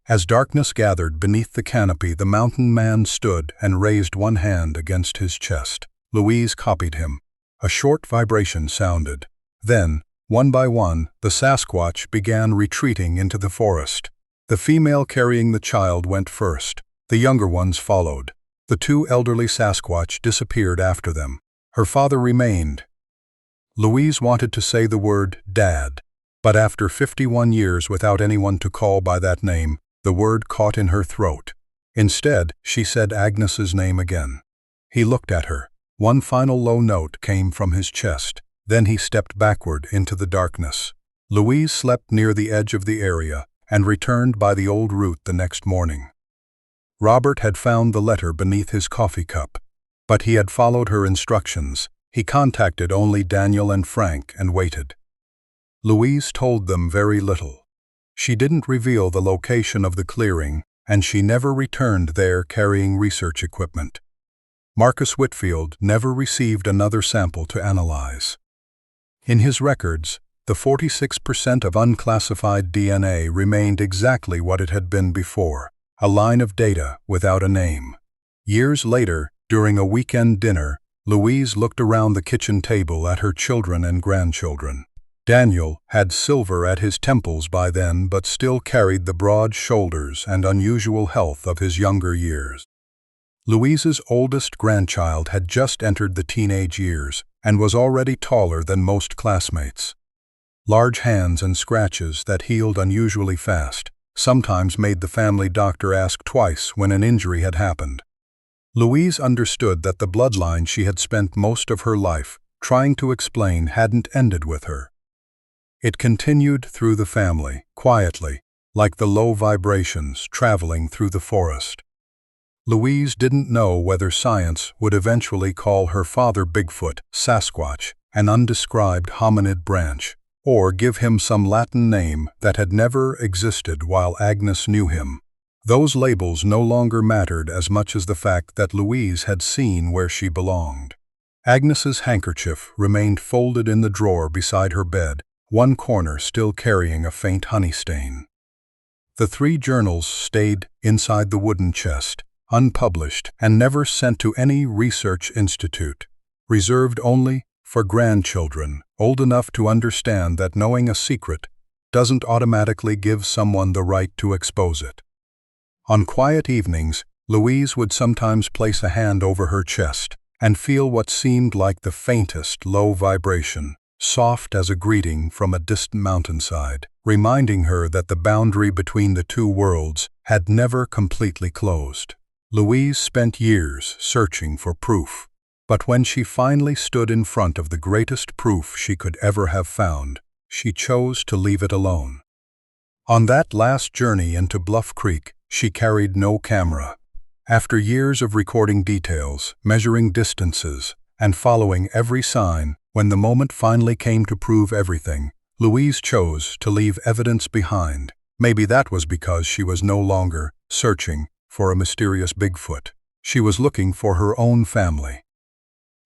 As darkness gathered beneath the canopy, the mountain man stood and raised one hand against his chest. Louise copied him. A short vibration sounded. Then, one by one, the Sasquatch began retreating into the forest. The female carrying the child went first. The younger ones followed. The 2 elderly Sasquatch disappeared after them. Her father remained. Louise wanted to say the word Dad, but after 51 years without anyone to call by that name, the word caught in her throat. Instead, she said Agnes's name again. He looked at her. One final low note came from his chest. Then he stepped backward into the darkness. Louise slept near the edge of the area and returned by the old route the next morning. Robert had found the letter beneath his coffee cup, but he had followed her instructions. He contacted only Daniel and Frank and waited. Louise told them very little. She didn't reveal the location of the clearing, and she never returned there carrying research equipment. Marcus Whitfield never received another sample to analyze. In his records, the 46% of unclassified DNA remained exactly what it had been before, a line of data without a name. Years later, during a weekend dinner, Louise looked around the kitchen table at her children and grandchildren. Daniel had silver at his temples by then but still carried the broad shoulders and unusual health of his younger years. Louise's oldest grandchild had just entered the teenage years and was already taller than most classmates. Large hands and scratches that healed unusually fast sometimes made the family doctor ask twice when an injury had happened. Louise understood that the bloodline she had spent most of her life trying to explain hadn't ended with her. It continued through the family, quietly, like the low vibrations traveling through the forest. Louise didn't know whether science would eventually call her father Bigfoot Sasquatch, an undescribed hominid branch, or give him some Latin name that had never existed while Agnes knew him. Those labels no longer mattered as much as the fact that Louise had seen where she belonged. Agnes's handkerchief remained folded in the drawer beside her bed, one corner still carrying a faint honey stain. The 3 journals stayed inside the wooden chest, unpublished and never sent to any research institute, reserved only for grandchildren old enough to understand that knowing a secret doesn't automatically give someone the right to expose it. On quiet evenings, Louise would sometimes place a hand over her chest and feel what seemed like the faintest low vibration, soft as a greeting from a distant mountainside, reminding her that the boundary between the 2 worlds had never completely closed. Louise spent years searching for proof, but when she finally stood in front of the greatest proof she could ever have found, she chose to leave it alone. On that last journey into Bluff Creek, she carried no camera. After years of recording details, measuring distances, and following every sign, when the moment finally came to prove everything, Louise chose to leave evidence behind. Maybe that was because she was no longer searching for a mysterious Bigfoot. She was looking for her own family.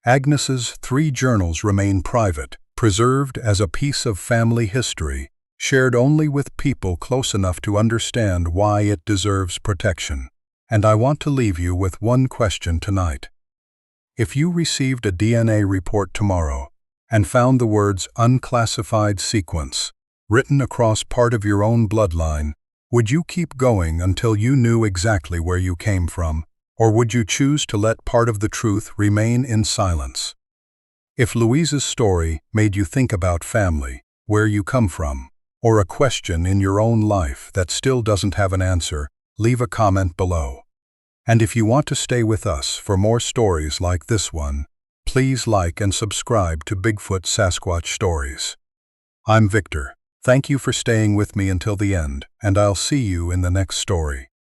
Agnes's 3 journals remain private, preserved as a piece of family history, shared only with people close enough to understand why it deserves protection. And I want to leave you with one question tonight. If you received a DNA report tomorrow and found the words "unclassified sequence" written across part of your own bloodline, would you keep going until you knew exactly where you came from, or would you choose to let part of the truth remain in silence? If Louise's story made you think about family, where you come from, or a question in your own life that still doesn't have an answer, leave a comment below. And if you want to stay with us for more stories like this one, please like and subscribe to Bigfoot Sasquatch Stories. I'm Victor. Thank you for staying with me until the end, and I'll see you in the next story.